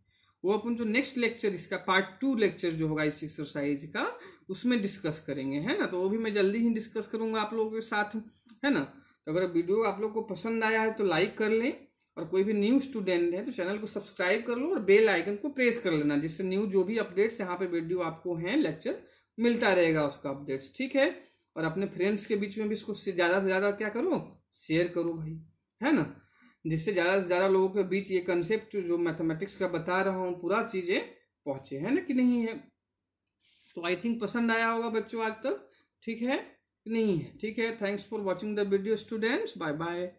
S1: वो अपन जो नेक्स्ट लेक्चर इसका पार्ट 2 लेक्चर जो होगा इस एक्सरसाइज का उसमें डिस्कस करेंगे, है ना। तो वो भी मैं जल्दी ही डिस्कस करूंगा आप लोगों के साथ, है ना। तो अगर वीडियो आप लोग को पसंद आया है तो लाइक कर लें, और कोई भी न्यू स्टूडेंट है तो चैनल को सब्सक्राइब कर लो और बेल आइकन को प्रेस कर लेना, जिससे न्यू जो भी अपडेट्स यहाँ पे वीडियो आपको हैं लेक्चर मिलता रहेगा उसका अपडेट्स, ठीक है। और अपने फ्रेंड्स के बीच में भी इसको ज़्यादा से ज़्यादा क्या करो, शेयर करो भाई, है ना, जिससे ज़्यादा से ज़्यादा लोगों के बीच ये कंसेप्ट जो मैथमेटिक्स का बता रहा हूँ पूरा चीज़ें पहुँचे, है ना कि नहीं है। तो आई थिंक पसंद आया होगा बच्चों आज तक, ठीक है नहीं है, ठीक है। Thanks for watching the video students, bye bye.